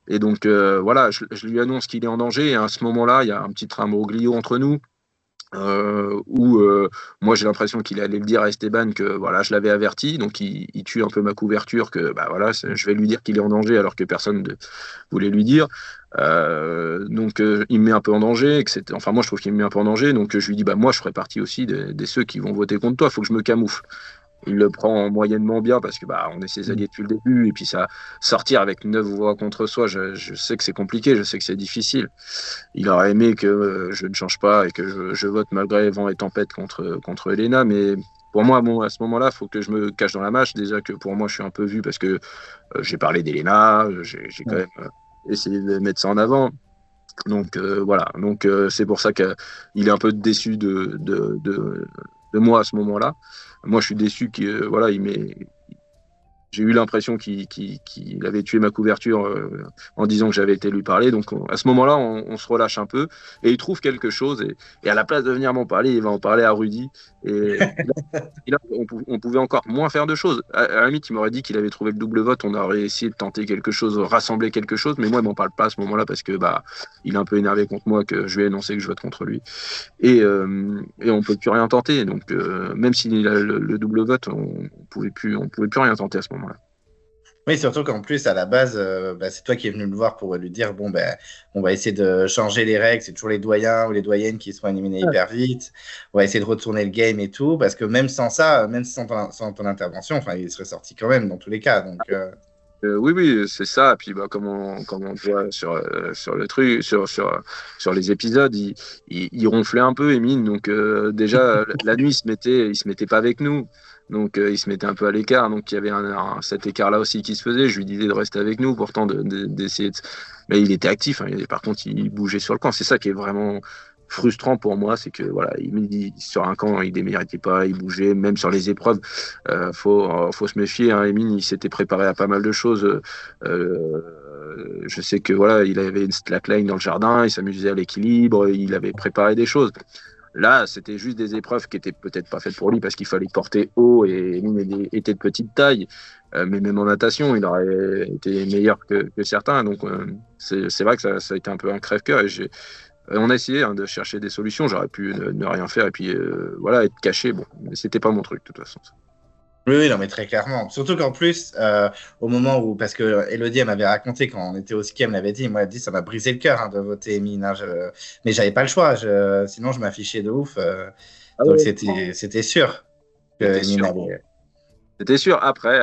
Et donc, voilà, je lui annonce qu'il est en danger. Et à ce moment-là, il y a un petit imbroglio entre nous. Où moi j'ai l'impression qu'il allait le dire à Esteban que voilà, je l'avais averti, donc il tue un peu ma couverture, que bah voilà, je vais lui dire qu'il est en danger alors que personne ne voulait lui dire. Donc il me met un peu en danger, enfin moi je trouve qu'il me met un peu en danger, donc je lui dis bah moi je ferai partie aussi des ceux qui vont voter contre toi, il faut que je me camoufle. Il le prend moyennement bien parce que bah, on est ses alliés depuis le début. Et puis ça, sortir avec 9 voix contre soi, je sais que c'est compliqué, je sais que c'est difficile. Il aurait aimé que je ne change pas et que je vote malgré vent et tempête contre Elena. Mais pour moi, bon, à ce moment-là, il faut que je me cache dans la mâche. Déjà que pour moi, je suis un peu vu parce que j'ai parlé d'Elena, j'ai quand même essayé de mettre ça en avant. Donc voilà, donc c'est pour ça qu'il est un peu déçu de moi à ce moment-là. Moi, je suis déçu qu'il voilà, j'ai eu l'impression qu'il avait tué ma couverture en disant que j'avais été lui parler. Donc à ce moment-là, on se relâche un peu et il trouve quelque chose. Et à la place de venir m'en parler, il va en parler à Rudy. Et là, on pouvait encore moins faire de choses. La limite, il m'aurait dit qu'il avait trouvé le double vote. On aurait essayé de tenter quelque chose, rassembler quelque chose. Mais moi, il m'en parle pas à ce moment-là parce que bah, il est un peu énervé contre moi que je lui ai annoncé que je vote contre lui. Et on peut plus rien tenter. Donc même s'il a le double vote, on pouvait plus rien tenter à ce moment-là. Oui, surtout qu'en plus, à la base, bah, c'est toi qui es venu le voir pour lui dire, bon, ben, on va essayer de changer les règles, c'est toujours les doyens ou les doyennes qui sont éliminés hyper vite, on va essayer de retourner le game et tout, parce que même sans ça, même sans ton intervention, enfin, il serait sorti quand même dans tous les cas. Donc, Oui, oui, c'est ça. Et puis, bah, comme on voit sur le truc, sur les épisodes, il ronflait un peu, Emile. Donc, déjà, la nuit, il se mettait pas avec nous. Donc, il se mettait un peu à l'écart. Donc, il y avait cet écart-là aussi qui se faisait. Je lui disais de rester avec nous, pourtant, d'essayer de. Mais il était actif, hein. Par contre, il bougeait sur le camp. C'est ça qui est vraiment frustrant pour moi. C'est que, voilà, sur un camp, il ne déméritait pas, il bougeait, même sur les épreuves. Faut se méfier, hein. Emine, il s'était préparé à pas mal de choses. Je sais que voilà, il avait une slackline dans le jardin, il s'amusait à l'équilibre, il avait préparé des choses. Là, c'était juste des épreuves qui étaient peut-être pas faites pour lui parce qu'il fallait porter haut et Emine était de petite taille. Mais même en natation, il aurait été meilleur que certains. Donc, c'est vrai que ça a été un peu un crève-cœur. On a essayé, hein, de chercher des solutions. J'aurais pu ne rien faire et puis voilà, être caché. Bon, mais c'était pas mon truc de toute façon. oui, oui, non, mais très clairement. Surtout qu'en plus, au moment où, parce que Elodie, elle m'avait raconté quand on était au ski, elle me l'avait dit, moi, elle dit, ça m'a brisé le cœur, hein, de voter Emine, hein, mais j'avais pas le choix, sinon je m'affichais de ouf. Ah Donc ouais, c'était sûr que c'était Emine sûr. allait. C'était sûr. Après,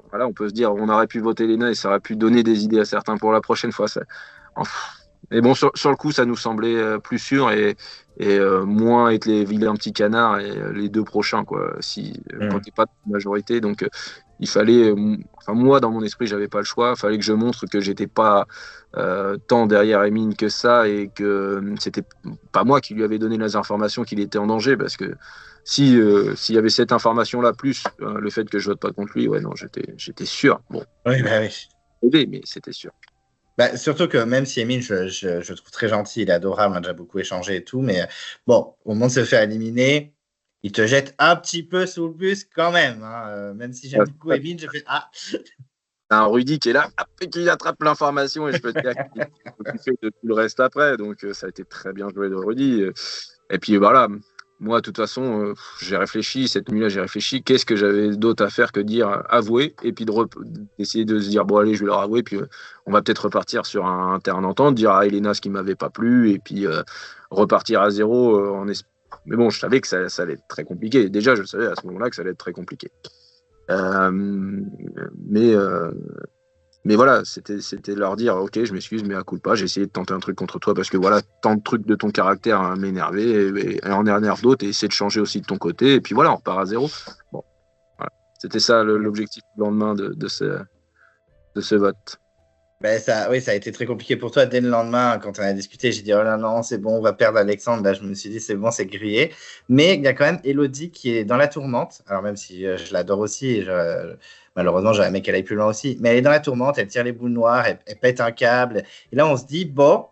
voilà, on peut se dire, on aurait pu voter Lena et ça aurait pu donner des idées à certains pour la prochaine fois. Enfin, mais bon, sur le coup, ça nous semblait plus sûr et moins être les vilains petits canards et les deux prochains, quoi. Quand t'es pas de majorité, donc il fallait. Enfin, moi, dans mon esprit, j'avais pas le choix. Il fallait que je montre que j'étais pas tant derrière Emine que ça et que c'était pas moi qui lui avais donné les informations qu'il était en danger, parce que s'il y avait cette information-là, plus le fait que je vote pas contre lui, ouais, non, j'étais sûr. Bon, Oui, bah oui. mais c'était sûr. Bah, surtout que même si Emile, je le trouve très gentil, il est adorable, on a déjà beaucoup échangé et tout, mais bon, au moment de se faire éliminer, il te jette un petit peu sous le bus quand même, hein. Même si j'aime beaucoup Emile, je fais ah. T'as un Rudy qui est là, et qui attrape l'information, et je peux te dire qu'il s'est occupé de tout le reste après. Donc ça a été très bien joué de Rudy. Et puis voilà, moi de toute façon, j'ai réfléchi, cette nuit-là j'ai réfléchi, qu'est-ce que j'avais d'autre à faire que dire avouer, et puis d'essayer de se dire, bon allez, je vais leur avouer, puis on va peut-être repartir sur un terrain d'entente, dire à Elena ce qui m'avait pas plu, et puis repartir à zéro Mais bon, je savais que ça allait être très compliqué. Déjà, je savais à ce moment-là que ça allait être très compliqué. Mais Mais voilà, c'était leur dire, ok, je m'excuse, mais à coup pas, j'ai essayé de tenter un truc contre toi parce que voilà, tant de trucs de ton caractère m'énervaient et en énerve d'autres et essayer de changer aussi de ton côté. Et puis voilà, on repart à zéro. Bon, voilà. C'était ça l'objectif du lendemain de ce vote. Ben oui, ça a été très compliqué pour toi. Dès le lendemain, quand on a discuté, j'ai dit, oh là non, c'est bon, on va perdre Alexandre. Là, je me suis dit, c'est bon, c'est grillé. Mais il y a quand même Elodie qui est dans la tourmente. Alors, même si je l'adore aussi, malheureusement, j'aurais aimé qu'elle aille plus loin aussi. Mais elle est dans la tourmente, elle tire les boules noires, elle pète un câble. Et là, on se dit, bon,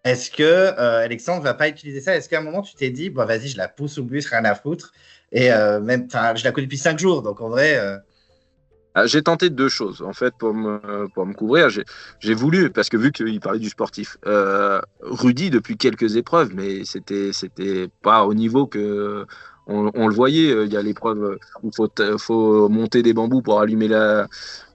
est-ce que Alexandre va pas utiliser ça? Est-ce qu'à un moment, tu t'es dit, bon, vas-y, je la pousse au bus, rien à foutre. Et même, je la connais depuis 5 jours. Donc, en vrai, J'ai tenté 2 choses, en fait, pour me couvrir. J'ai voulu, parce que vu qu'il parlait du sportif, Rudy, depuis quelques épreuves, mais c'était pas au niveau que on le voyait. Il y a l'épreuve où il faut monter des bambous pour allumer la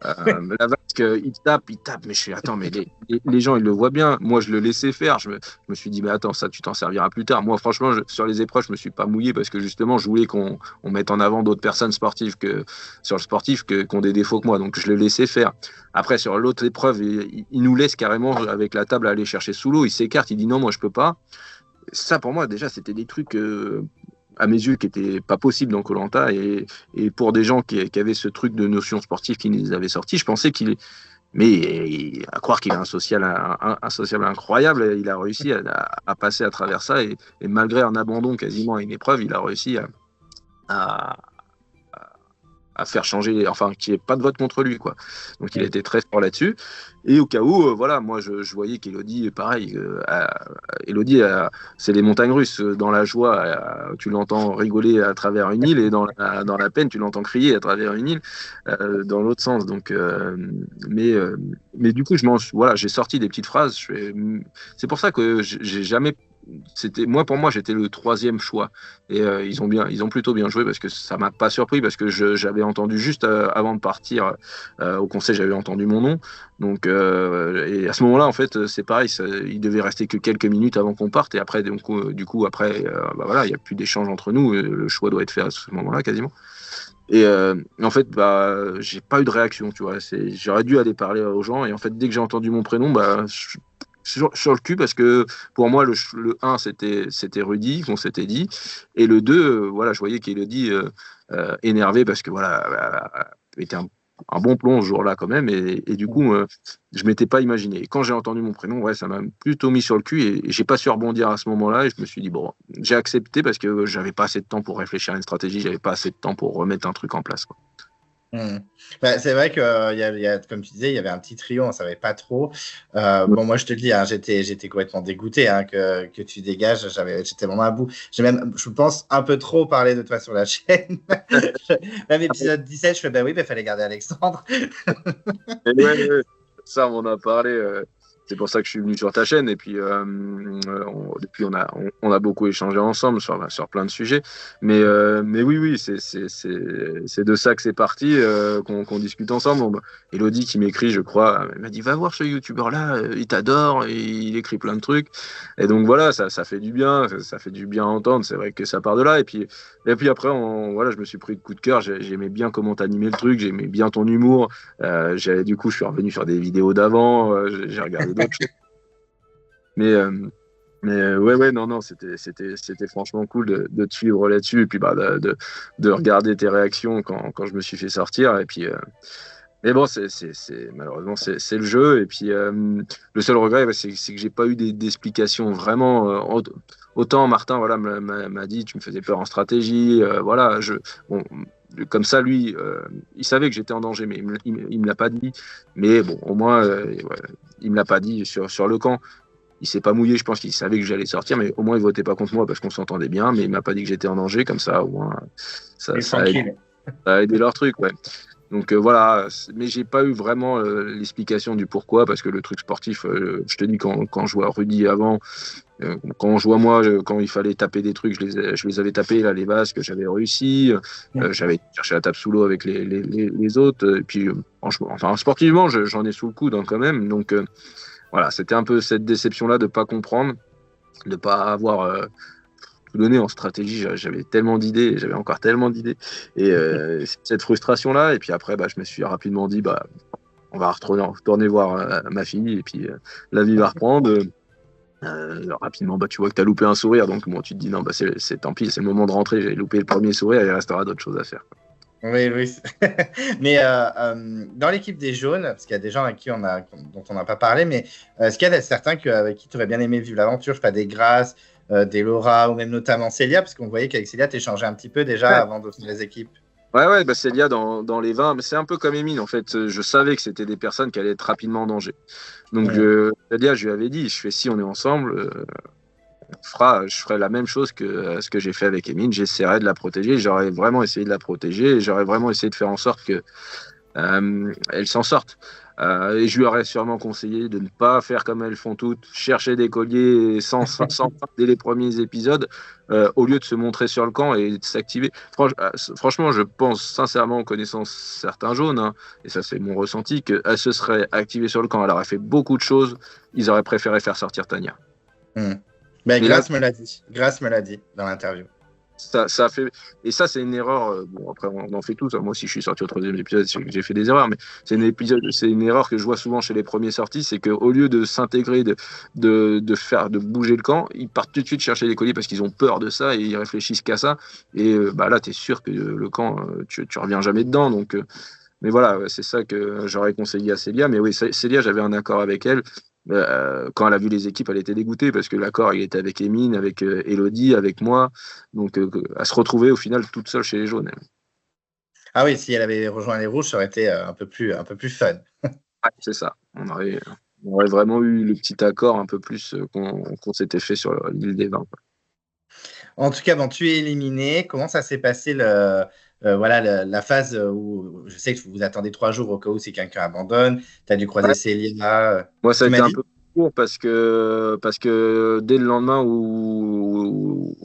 vasque. Il tape, mais je suis, attends, mais les gens, ils le voient bien. Moi, je le laissais faire. Je me suis dit, mais attends, ça, tu t'en serviras plus tard. Moi, franchement, sur les épreuves, je me suis pas mouillé parce que justement, je voulais qu'on mette en avant d'autres personnes sportives sur le sportif qui ont des défauts que moi. Donc, je le laissais faire. Après, sur l'autre épreuve, il nous laisse carrément avec la table aller chercher sous l'eau. Il s'écarte. Il dit non, moi, je peux pas. Ça, pour moi, déjà, c'était des trucs, à mes yeux, qui n'étaient pas possibles dans koh et pour des gens qui avaient ce truc de notion sportive qui les avait sortis, je pensais qu'il est. Mais à croire qu'il a un social incroyable, il a réussi à passer à travers ça et malgré un abandon quasiment à une épreuve, il a réussi à, à faire changer, enfin, qu'il n'y ait pas de vote contre lui, quoi. Donc, il a été très fort là-dessus. Et au cas où, voilà, moi, je voyais qu'Élodie, pareil, Élodie, c'est les montagnes russes. Dans la joie, tu l'entends rigoler à travers une île, et dans la peine, tu l'entends crier à travers une île, dans l'autre sens. Donc, mais du coup, voilà, j'ai sorti des petites phrases. C'est pour ça que j'ai jamais. Pour moi, j'étais le troisième choix. Et ils ont plutôt bien joué parce que ça m'a pas surpris parce que j'avais entendu juste avant de partir au conseil, j'avais entendu mon nom. Donc, et à ce moment-là, en fait, c'est pareil, il devait rester que quelques minutes avant qu'on parte. Et après, donc, du coup, après, bah voilà, il n'y a plus d'échange entre nous. Le choix doit être fait à ce moment-là, quasiment. Et en fait, bah, j'ai pas eu de réaction, tu vois. J'aurais dû aller parler aux gens. Et en fait, dès que j'ai entendu mon prénom, bah, sur le cul parce que pour moi le 1 c'était Rudy qu'on s'était dit et le 2 voilà je voyais qu'Élodie énervé parce que voilà elle était un bon plomb ce jour-là quand même et du coup je m'étais pas imaginé et quand j'ai entendu mon prénom ouais ça m'a plutôt mis sur le cul et j'ai pas su rebondir à ce moment-là et je me suis dit bon j'ai accepté parce que j'avais pas assez de temps pour réfléchir à une stratégie, j'avais pas assez de temps pour remettre un truc en place quoi. Bah, c'est vrai que comme tu disais, il y avait un petit trio, on ne savait pas trop. Bon, moi, je te le dis, hein, j'étais complètement dégoûté hein, que tu dégages. J'étais vraiment à bout. J'ai même, je pense, un peu trop parlé de toi sur la chaîne. Même épisode 17, je fais, bah oui, il fallait garder Alexandre. Ouais, ça, on en a parlé. C'est pour ça que je suis venu sur ta chaîne. Et puis, depuis, on a beaucoup échangé ensemble sur plein de sujets. Mais oui, c'est de ça que c'est parti, qu'on discute ensemble. Bon, bah, Élodie qui m'écrit, je crois, elle m'a dit, va voir ce youtubeur-là, il t'adore, il écrit plein de trucs. Et donc, voilà, ça fait du bien. Ça fait du bien à entendre. C'est vrai que ça part de là. Et puis après, voilà, je me suis pris de coup de cœur. J'aimais bien comment t'animais le truc. J'aimais bien ton humour. Du coup, je suis revenu sur des vidéos d'avant, j'ai regardé d'autres choses. Mais ouais, non, c'était franchement cool de te suivre là-dessus et puis bah, de regarder tes réactions quand je me suis fait sortir. Et puis, mais bon, malheureusement, c'est le jeu. Et puis, le seul regret, c'est que j'ai pas eu d'explication vraiment. Autant Martin voilà, m'a dit, tu me faisais peur en stratégie. Voilà, bon, comme ça, lui, il savait que j'étais en danger, mais il me l'a pas dit. Mais bon, au moins, ouais, il me l'a pas dit sur le camp. Il s'est pas mouillé, je pense qu'il savait que j'allais sortir, mais au moins il votait pas contre moi parce qu'on s'entendait bien, mais il m'a pas dit que j'étais en danger, comme ça, au moins, ça a aidé leur truc, ouais. Donc voilà, mais j'ai pas eu vraiment l'explication du pourquoi, parce que le truc sportif, je te dis, quand je vois Rudy avant, quand on joue à moi, quand il fallait taper des trucs, je les avais tapés, là, les vasques, j'avais réussi. J'avais cherché la table sous l'eau avec les autres. Et puis, franchement, enfin, sportivement, j'en ai sous le coude hein, quand même. Donc, voilà, c'était un peu cette déception-là de ne pas comprendre, de ne pas avoir tout donné en stratégie. J'avais tellement d'idées, j'avais encore tellement d'idées. Et cette frustration-là. Et puis après, bah, je me suis rapidement dit, bah, on va retourner voir ma fille, et puis la vie va reprendre. Rapidement, tu vois que tu as loupé un sourire, donc bon, tu te dis non, c'est tant pis, c'est le moment de rentrer, j'ai loupé le premier sourire, il restera d'autres choses à faire. Oui, oui. Mais dans l'équipe des jaunes, parce qu'il y a des gens avec qui dont on n'a pas parlé, mais est-ce qu'il y a certains avec qui tu aurais bien aimé vivre l'aventure, je sais pas, des Grâce, des Laura, ou même notamment Célia, parce qu'on voyait qu'avec Célia, tu échangeais un petit peu déjà avant de faire les équipes. Ouais, Célia dans les 20, mais c'est un peu comme Émile, en fait. Je savais que c'était des personnes qui allaient être rapidement en danger. Donc, Célia, je lui avais dit, si on est ensemble, je ferai la même chose que ce que j'ai fait avec Émile. J'essaierai de la protéger. J'aurais vraiment essayé de la protéger et j'aurais vraiment essayé de faire en sorte que elles s'en sortent. Et je lui aurais sûrement conseillé de ne pas faire comme elles font toutes, chercher des colliers sans fin dès les premiers épisodes, au lieu de se montrer sur le camp et de s'activer. Franchement, je pense sincèrement, en connaissant certains jaunes, hein, et ça c'est mon ressenti, qu'elles se seraient activées sur le camp. Elle aurait fait beaucoup de choses. Ils auraient préféré faire sortir Tania. Grace me l'a dit. Grace me l'a dit dans l'interview. Ça fait... Et ça, c'est une erreur. Bon, après, on en fait tous. Moi aussi, je suis sorti au 3e épisode, j'ai fait des erreurs, mais c'est une erreur que je vois souvent chez les premiers sortis, c'est qu'au lieu de s'intégrer, de bouger le camp, ils partent tout de suite chercher les colliers parce qu'ils ont peur de ça et ils réfléchissent qu'à ça. Et là, tu es sûr que le camp, tu reviens jamais dedans. Donc, mais voilà, c'est ça que j'aurais conseillé à Célia. Mais oui, Célia, j'avais un accord avec elle. Quand elle a vu les équipes, elle était dégoûtée parce que l'accord il était avec Émine, avec Elodie, avec moi, donc à se retrouver au final toute seule chez les jaunes. Ah oui, si elle avait rejoint les rouges, ça aurait été un peu plus fun. Ouais, c'est ça. On aurait vraiment eu le petit accord un peu plus qu'on s'était fait sur l'île des Vins. En tout cas, tu es éliminé. Comment ça s'est passé la phase où je sais que vous attendez 3 jours au cas où si quelqu'un abandonne. Tu as dû croiser Célia. Moi, ça a été un peu court parce que dès le lendemain ou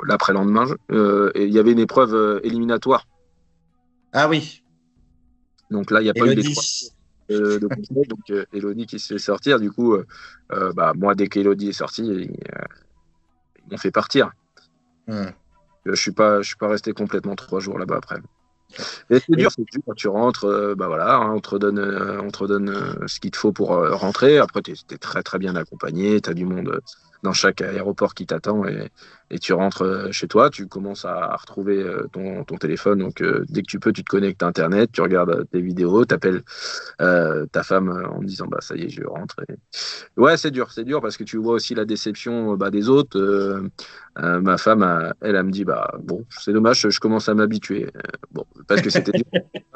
l'après-lendemain, il y avait une épreuve éliminatoire. Ah oui. Donc là, il n'y a pas eu d'épreuve de contrôle. Donc Elodie qui se fait sortir. Du coup, moi, dès qu'Elodie est sortie, ils m'ont fait partir. Je suis pas resté complètement 3 jours là-bas après. Et c'est dur quand tu rentres, on te redonne ce qu'il te faut pour rentrer. Après, tu es très très bien accompagné, tu as du monde dans chaque aéroport qui t'attend et tu rentres chez toi, tu commences à retrouver ton téléphone. Donc, dès que tu peux, tu te connectes à Internet, tu regardes tes vidéos, tu appelles ta femme en disant ça y est, je rentre. Ouais, c'est dur parce que tu vois aussi la déception des autres. Ma femme, elle me dit bon, c'est dommage, je commence à m'habituer. Bon, parce que c'était dur.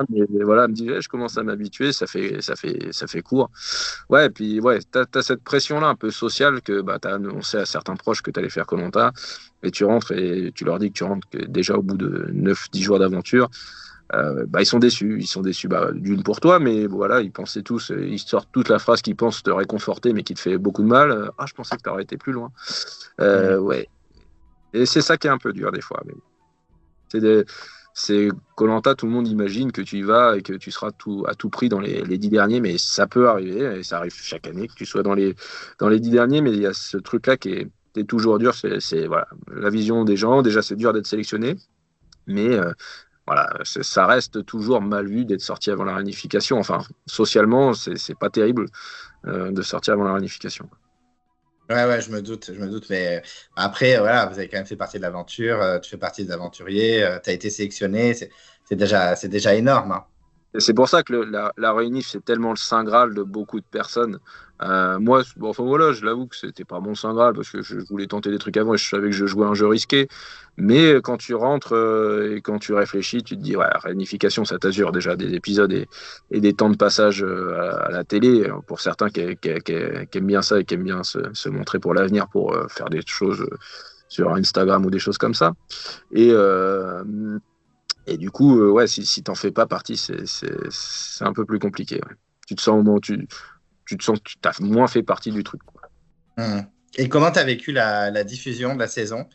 Mais voilà, elle me dit je commence à m'habituer, ça fait court. Ouais, et puis ouais, t'as cette pression-là un peu sociale que t'as annoncé à certains proches que t'allais faire Koh-Lanta et tu rentres et tu leur dis que tu rentres déjà au bout de 9-10 jours d'aventure. Ils sont déçus d'une pour toi, mais voilà, ils pensaient tous, ils sortent toute la phrase qu'ils pensent te réconforter, mais qui te fait beaucoup de mal. Je pensais que tu aurais été plus loin. Ouais. Et c'est ça qui est un peu dur des fois. Mais c'est Koh-Lanta, tout le monde imagine que tu y vas et que tu seras à tout prix dans les 10 derniers, mais ça peut arriver, et ça arrive chaque année que tu sois dans les 10 derniers, mais il y a ce truc-là qui est toujours dur, c'est voilà, la vision des gens. Déjà, c'est dur d'être sélectionné, mais voilà, ça reste toujours mal vu d'être sorti avant la réunification. Enfin, socialement, c'est pas terrible de sortir avant la réunification. Ouais, je me doute. Mais après, voilà, vous avez quand même fait partie de l'aventure. Tu fais partie des aventuriers. Tu as été sélectionné. C'est déjà énorme. Hein. Et c'est pour ça que la réunif, c'est tellement le saint graal de beaucoup de personnes. Moi, je l'avoue que c'était pas mon saint graal parce que je voulais tenter des trucs avant et je savais que je jouais un jeu risqué. Mais quand tu rentres et quand tu réfléchis, tu te dis, ouais, réunification, ça t'assure déjà des épisodes et des temps de passage à la télé. Pour certains qui aiment bien ça et qui aiment bien se montrer pour l'avenir, pour faire des choses sur Instagram ou des choses comme ça. Et du coup, si t'en fais pas partie, c'est un peu plus compliqué. Ouais. Tu te sens au moment où tu te sens que tu as moins fait partie du truc. Quoi. Et comment tu as vécu la diffusion de la saison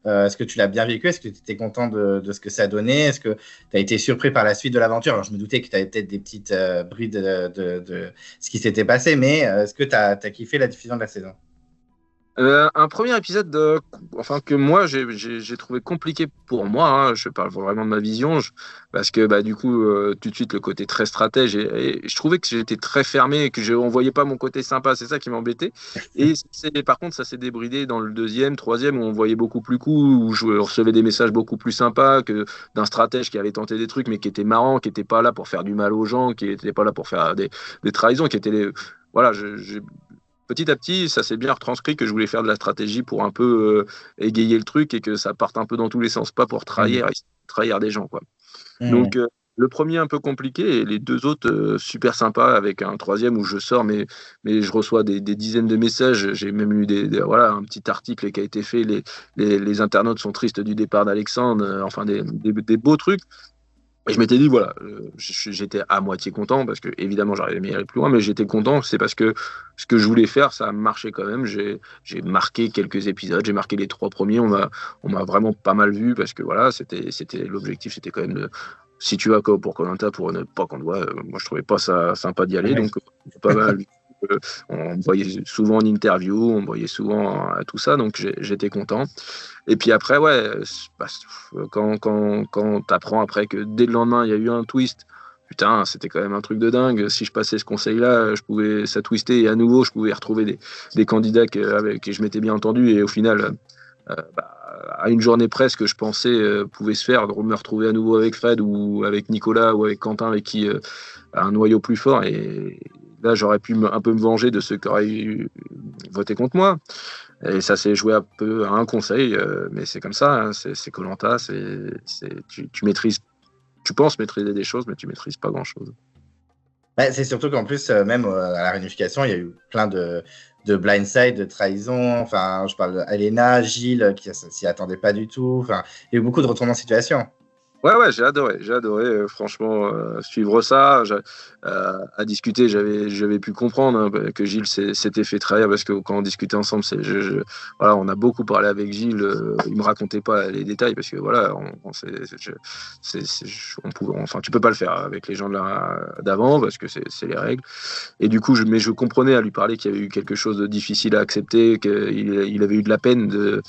Est-ce que tu l'as bien vécu? Est-ce que tu étais content de ce que ça donnait? Est-ce que tu as été surpris par la suite de l'aventure? Alors, je me doutais que tu avais peut-être des petites brides de ce qui s'était passé, mais est-ce que tu as kiffé la diffusion de la saison? Un premier épisode enfin, que moi j'ai trouvé compliqué pour moi, hein, je parle vraiment de ma vision, parce que bah, du coup, tout de suite, le côté très stratège, et je trouvais que j'étais très fermé, et que je ne voyais pas mon côté sympa, c'est ça qui m'embêtait. Et par contre, ça s'est débridé dans le deuxième, troisième, où on voyait beaucoup plus cool, où je recevais des messages beaucoup plus sympas que d'un stratège qui avait tenté des trucs, mais qui était marrant, qui n'était pas là pour faire du mal aux gens, qui n'était pas là pour faire des trahisons, qui était voilà, petit à petit, ça s'est bien retranscrit que je voulais faire de la stratégie pour un peu égayer le truc et que ça parte un peu dans tous les sens, pas pour Mm. trahir des gens, quoi. Donc, Mm. le premier un peu compliqué et les deux autres super sympas avec un troisième où je sors, mais je reçois des dizaines de messages. J'ai même eu voilà, un petit article qui a été fait. Les internautes sont tristes du départ d'Alexandre, enfin des beaux trucs. Et je m'étais dit, voilà, j'étais à moitié content parce que, évidemment, j'arrivais à aller plus loin, mais j'étais content, c'est parce que ce que je voulais faire, ça a marché quand même. J'ai marqué quelques épisodes, j'ai marqué les trois premiers, on m'a vraiment pas mal vu parce que, voilà, l'objectif, c'était quand même si tu vas pour koh pour ne pas qu'on te voit, moi, je trouvais pas ça sympa d'y aller, Ouais. donc, pas mal. On me voyait souvent en interview, on me voyait souvent à tout ça, donc j'étais content. Et puis après, ouais, bah, quand tu apprends après que dès le lendemain, il y a eu un twist, putain, c'était quand même un truc de dingue. Si je passais ce conseil-là, ça twistait et à nouveau, je pouvais retrouver des candidats avec qui je m'étais bien entendu. Et au final, bah, à une journée presque, je pensais pouvait se faire, de me retrouver à nouveau avec Fred ou avec Nicolas ou avec Quentin, avec qui a un noyau plus fort. Et là, j'aurais pu un peu me venger de ceux qui auraient voté contre moi. Et ça s'est joué un peu à un conseil, mais c'est comme ça, hein, c'est koh tu maîtrises, tu penses maîtriser des choses, mais tu maîtrises pas grand-chose. Ouais, c'est surtout qu'en plus, même à la réunification, il y a eu plein de blindside, de trahison. Enfin, je parle d'Alena, Gilles, qui s'y attendait pas du tout. Enfin, il y a eu beaucoup de retournements de situation. Ouais, j'ai adoré, franchement, suivre ça, à discuter, j'avais pu comprendre hein, que Gilles s'était fait trahir parce que quand on discutait ensemble, voilà, on a beaucoup parlé avec Gilles, il me racontait pas les détails parce que voilà, enfin, tu peux pas le faire avec les gens d'avant parce que c'est les règles. Et du coup, mais je comprenais à lui parler qu'il y avait eu quelque chose de difficile à accepter, qu'il avait eu de la peine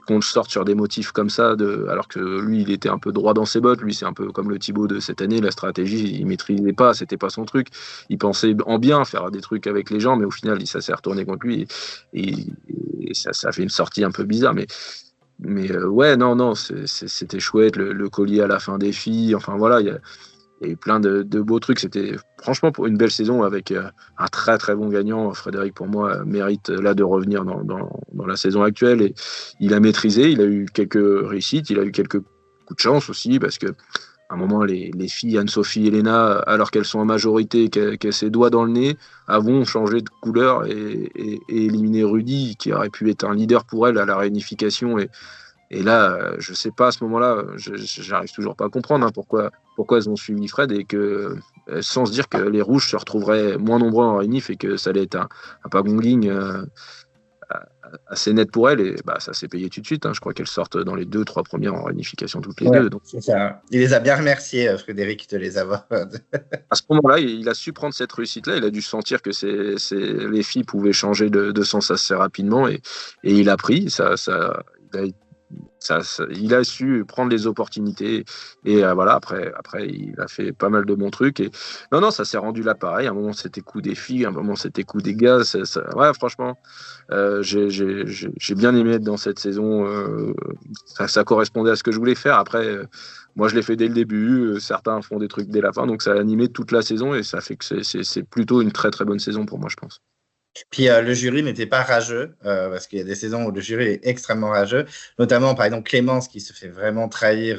qu'on le sorte sur des motifs comme ça, alors que lui, il était un peu droit dans ses bottes. Lui, c'est un peu comme le Thibaut de cette année, la stratégie, il maîtrisait pas, c'était pas son truc. Il pensait en bien faire des trucs avec les gens, mais au final, ça s'est retourné contre lui et, et ça fait une sortie un peu bizarre. Mais ouais, non, c'était chouette, le collier à la fin des filles, enfin voilà, il y a eu plein de beaux trucs. C'était franchement pour une belle saison avec un très très bon gagnant. Frédéric, pour moi, mérite là de revenir dans la saison actuelle. Et il a maîtrisé, il a eu quelques réussites, il a eu quelques coups de chance aussi parce que à un moment, les filles, Anne-Sophie et Léna, alors qu'elles sont en majorité, qu'elles ses doigts dans le nez, vont changer de couleur et éliminer Rudy, qui aurait pu être un leader pour elle à la réunification. Et là, je sais pas à ce moment-là, j'arrive toujours pas à comprendre hein, pourquoi elles ont suivi Fred et que sans se dire que les rouges se retrouveraient moins nombreux en réunif et que ça allait être un pagongling assez net pour elles. Et bah, ça s'est payé tout de suite. Hein. Je crois qu'elles sortent dans les 2, 3 premières en réunification toutes les Ouais, deux. Donc, c'est ça. Il les a bien remerciés, Frédéric, de les avoir. à ce moment-là, il a su prendre cette réussite-là. Il a dû sentir que les filles pouvaient changer de sens assez rapidement et il a pris. Il a il a su prendre les opportunités et voilà après il a fait pas mal de bons trucs et non ça s'est rendu là pareil à un moment c'était coup des filles à un moment c'était coup des gars ouais franchement j'ai bien aimé être dans cette saison ça correspondait à ce que je voulais faire après moi je l'ai fait dès le début certains font des trucs dès la fin donc ça a animé toute la saison et ça fait que c'est plutôt une très très bonne saison pour moi je pense. Puis le jury n'était pas rageux, parce qu'il y a des saisons où le jury est extrêmement rageux, notamment par exemple Clémence qui se fait vraiment trahir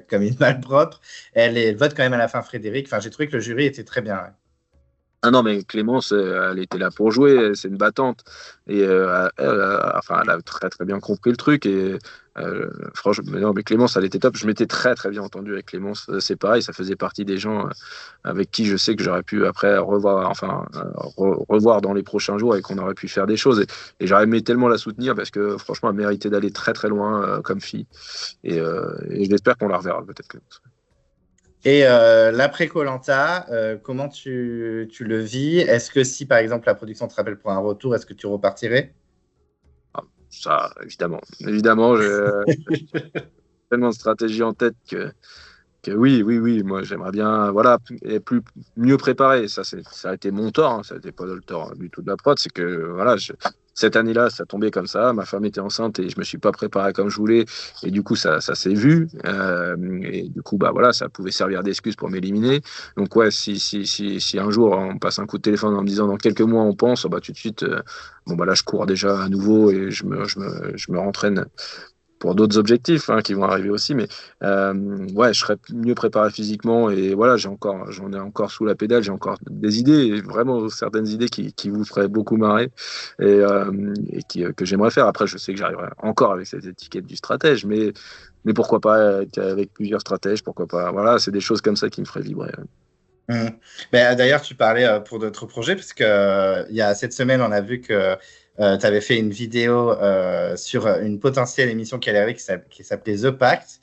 comme une malpropre. Elle vote quand même à la fin Frédéric. Enfin, j'ai trouvé que le jury était très bien. Ouais. Ah non, mais Clémence, elle était là pour jouer, c'est une battante. Et enfin, elle a très très bien compris le truc. Et franchement, mais non, mais Clémence, elle était top. Je m'étais très très bien entendu avec Clémence. C'est pareil, ça faisait partie des gens avec qui je sais que j'aurais pu après revoir, enfin, revoir dans les prochains jours et qu'on aurait pu faire des choses. Et j'aurais aimé tellement la soutenir parce que franchement, elle méritait d'aller très très loin comme fille. Et j'espère qu'on la reverra peut-être, Clémence. Et l'après koh comment tu le vis? Est-ce que si par exemple la production te rappelle pour un retour, est-ce que tu repartirais? Ça, évidemment, j'ai tellement de stratégies en tête que oui, moi j'aimerais bien, voilà, et mieux préparé. Ça a été mon tort, hein, ça a été pas le tort du tout de la prod, c'est que voilà, cette année-là, ça tombait comme ça. Ma femme était enceinte et je me suis pas préparé comme je voulais, et du coup ça s'est vu, et du coup bah voilà, ça pouvait servir d'excuse pour m'éliminer. Donc ouais, si un jour on passe un coup de téléphone en me disant dans quelques mois on pense, bah tout de suite, bon bah là je cours déjà à nouveau et je me rentraîne pour d'autres objectifs hein, qui vont arriver aussi. Mais ouais, je serais mieux préparé physiquement et voilà, j'en ai encore sous la pédale, j'ai encore des idées, et vraiment certaines idées qui vous feraient beaucoup marrer et que j'aimerais faire. Après, je sais que j'arriverai encore avec cette étiquette du stratège, mais pourquoi pas être avec plusieurs stratèges, pourquoi pas. Voilà, c'est des choses comme ça qui me feraient vibrer. Ben, d'ailleurs, tu parlais pour d'autres projets, parce que il y a cette semaine, on a vu que tu avais fait une vidéo sur une potentielle émission qui allait arriver qui s'appelait The Pact.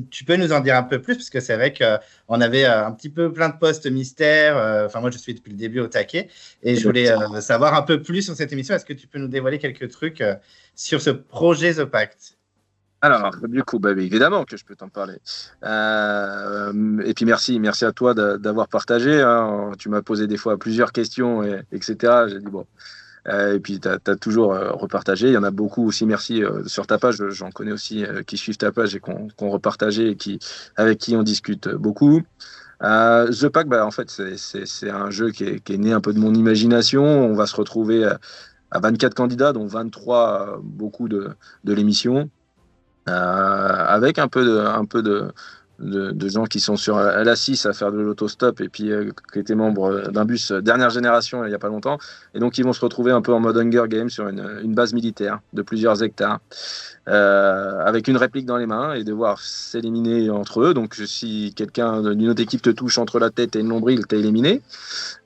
Tu peux nous en dire un peu plus, parce que c'est vrai qu'on avait un petit peu plein de postes mystères. Enfin, moi, je suis depuis le début au taquet et je voulais savoir un peu plus sur cette émission. Est-ce que tu peux nous dévoiler quelques trucs sur ce projet The Pact? Alors, du coup, bah, évidemment que je peux t'en parler. Et puis merci à toi d'avoir partagé, hein. Tu m'as posé des fois plusieurs questions, etc. J'ai dit bon. Et puis, tu as toujours repartagé. Il y en a beaucoup aussi, merci, sur ta page. J'en connais aussi qui suivent ta page et qu'on repartagé et avec qui on discute beaucoup. The Pack, bah, en fait, c'est un jeu qui est né un peu de mon imagination. On va se retrouver à 24 candidats, dont 23 beaucoup de l'émission, avec un peu de gens qui sont sur l'A6 à faire de l'autostop et puis qui étaient membres d'un bus dernière génération il n'y a pas longtemps. Et donc, ils vont se retrouver un peu en mode Hunger Games sur une base militaire de plusieurs hectares, avec une réplique dans les mains et devoir s'éliminer entre eux. Donc, si quelqu'un d'une autre équipe te touche entre la tête et le nombril, t'es éliminé.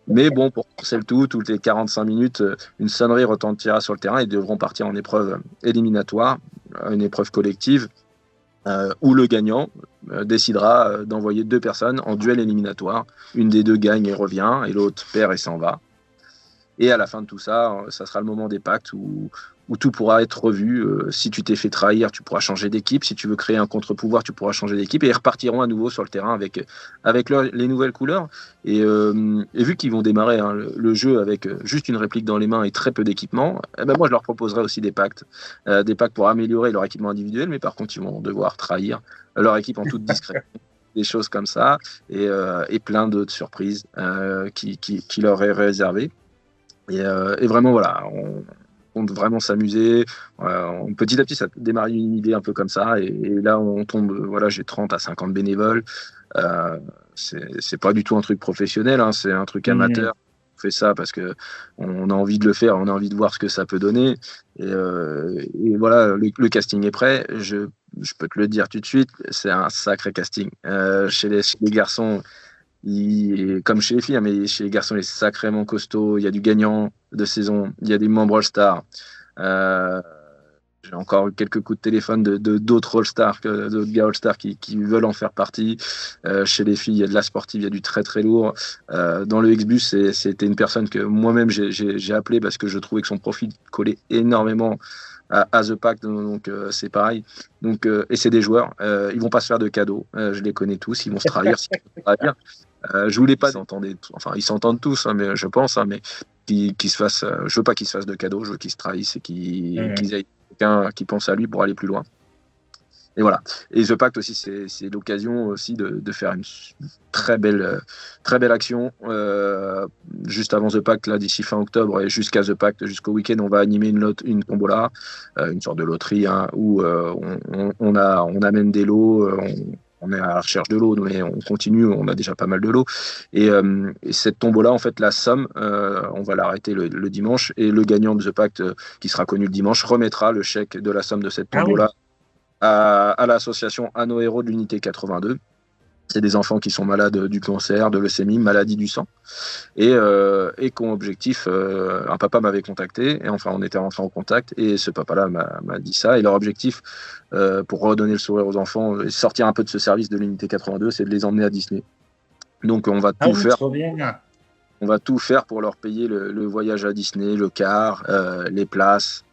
Mais bon, pour c'est le tout, toutes les 45 minutes, une sonnerie retentira sur le terrain et ils devront partir en épreuve éliminatoire, une épreuve collective, où le gagnant décidera d'envoyer 2 personnes en duel éliminatoire. Une des 2 gagne et revient, et l'autre perd et s'en va. Et à la fin de tout ça, ça sera le moment des pactes où tout pourra être revu. Si tu t'es fait trahir, tu pourras changer d'équipe. Si tu veux créer un contre-pouvoir, tu pourras changer d'équipe. Et ils repartiront à nouveau sur le terrain avec les nouvelles couleurs. Et vu qu'ils vont démarrer hein, le jeu avec juste une réplique dans les mains et très peu d'équipement, eh ben moi je leur proposerai aussi des pactes pour améliorer leur équipement individuel. Mais par contre, ils vont devoir trahir leur équipe en toute discrétion. Des choses comme ça et plein d'autres surprises qui leur est réservées. Et vraiment, voilà, on compte vraiment s'amuser. Petit à petit, ça démarre une idée un peu comme ça. Et là, on tombe, voilà, j'ai 30 à 50 bénévoles. C'est pas du tout un truc professionnel, hein, c'est un truc amateur. On fait ça parce qu'on a envie de le faire, on a envie de voir ce que ça peut donner. Et voilà, le casting est prêt. Je peux te le dire tout de suite, c'est un sacré casting. Chez les garçons, comme chez les filles, hein, mais chez les garçons, il est sacrément costaud. Il y a du gagnant de saison, il y a des membres All-Star. J'ai encore quelques coups de téléphone d'autres All-Stars, d'autres gars All-Stars qui veulent en faire partie. Chez les filles, il y a de la sportive, il y a du très très lourd. Dans le X-Bus, c'était une personne que moi-même j'ai appelé parce que je trouvais que son profil collait énormément à The Pact, donc c'est pareil. Donc, et c'est des joueurs, ils vont pas se faire de cadeaux, je les connais tous, ils vont se trahir. Je voulais pas ils s'entendent tous, hein, mais je pense, hein, mais qu'ils se fassent, je veux pas qu'ils se fassent de cadeaux, je veux qu'ils se trahissent et qu'ils aient quelqu'un qui pense à lui pour aller plus loin. Et voilà. Et The Pact aussi, c'est l'occasion aussi de faire une très belle action. Juste avant The Pact, là, d'ici fin octobre et jusqu'à The Pact, jusqu'au week-end, on va animer une tombola, une sorte de loterie, hein, où on amène des lots. On est à la recherche de lots, mais on continue, on a déjà pas mal de lots. Et cette tombola, en fait, la somme, on va l'arrêter le dimanche, et le gagnant de The Pact, qui sera connu le dimanche, remettra le chèque de la somme de cette tombola à l'association À nos héros de l'unité 82. C'est des enfants qui sont malades du cancer, de leucémie, maladie du sang, et qui ont objectif. Un papa m'avait contacté, et enfin on était entré en contact, et ce papa-là m'a dit ça. Et leur objectif, pour redonner le sourire aux enfants, et sortir un peu de ce service de l'unité 82, c'est de les emmener à Disney. Donc on va tout faire. Trop bien. on va tout faire pour leur payer le voyage à Disney, le car, les places.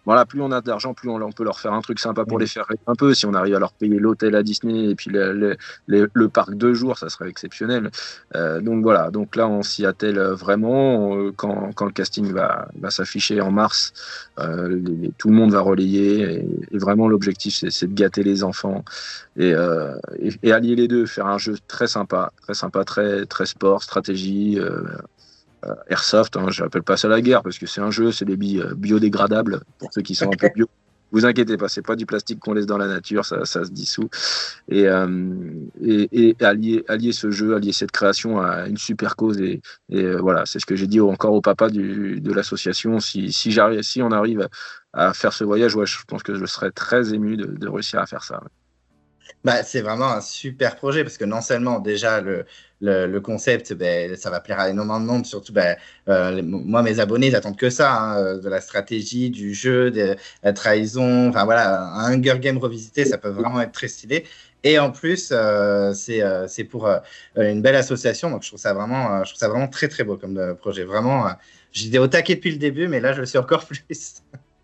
Voilà, plus on a d'argent, plus on peut leur faire un truc sympa pour les faire rêver un peu. Si on arrive à leur payer l'hôtel à Disney et puis le parc 2 jours, ça serait exceptionnel. Donc voilà, donc là on s'y attelle vraiment. Quand le casting va s'afficher en mars, tout le monde va relayer et vraiment l'objectif c'est de gâter les enfants et allier les deux, faire un jeu très sympa, très, très sport, stratégie, airsoft, hein, je n'appelle pas ça la guerre parce que c'est un jeu, c'est des billes biodégradables pour ceux qui sont un peu bio. Vous inquiétez pas, c'est pas du plastique qu'on laisse dans la nature, ça se dissout. Et allier ce jeu, allier cette création à une super cause. Et voilà, c'est ce que j'ai dit encore au papa de l'association. Si on arrive à faire ce voyage, ouais, je pense que je serais très ému de réussir à faire ça. Bah, c'est vraiment un super projet parce que non seulement déjà le concept, ça va plaire à énormément de monde, surtout moi, mes abonnés, ils attendent que ça, hein, de la stratégie, du jeu, de la trahison, enfin voilà, un Hunger Game revisité, ça peut vraiment être très stylé. Et en plus, c'est pour une belle association, donc je trouve ça vraiment très très beau comme projet. Vraiment, j'étais au taquet depuis le début, mais là, je le suis encore plus.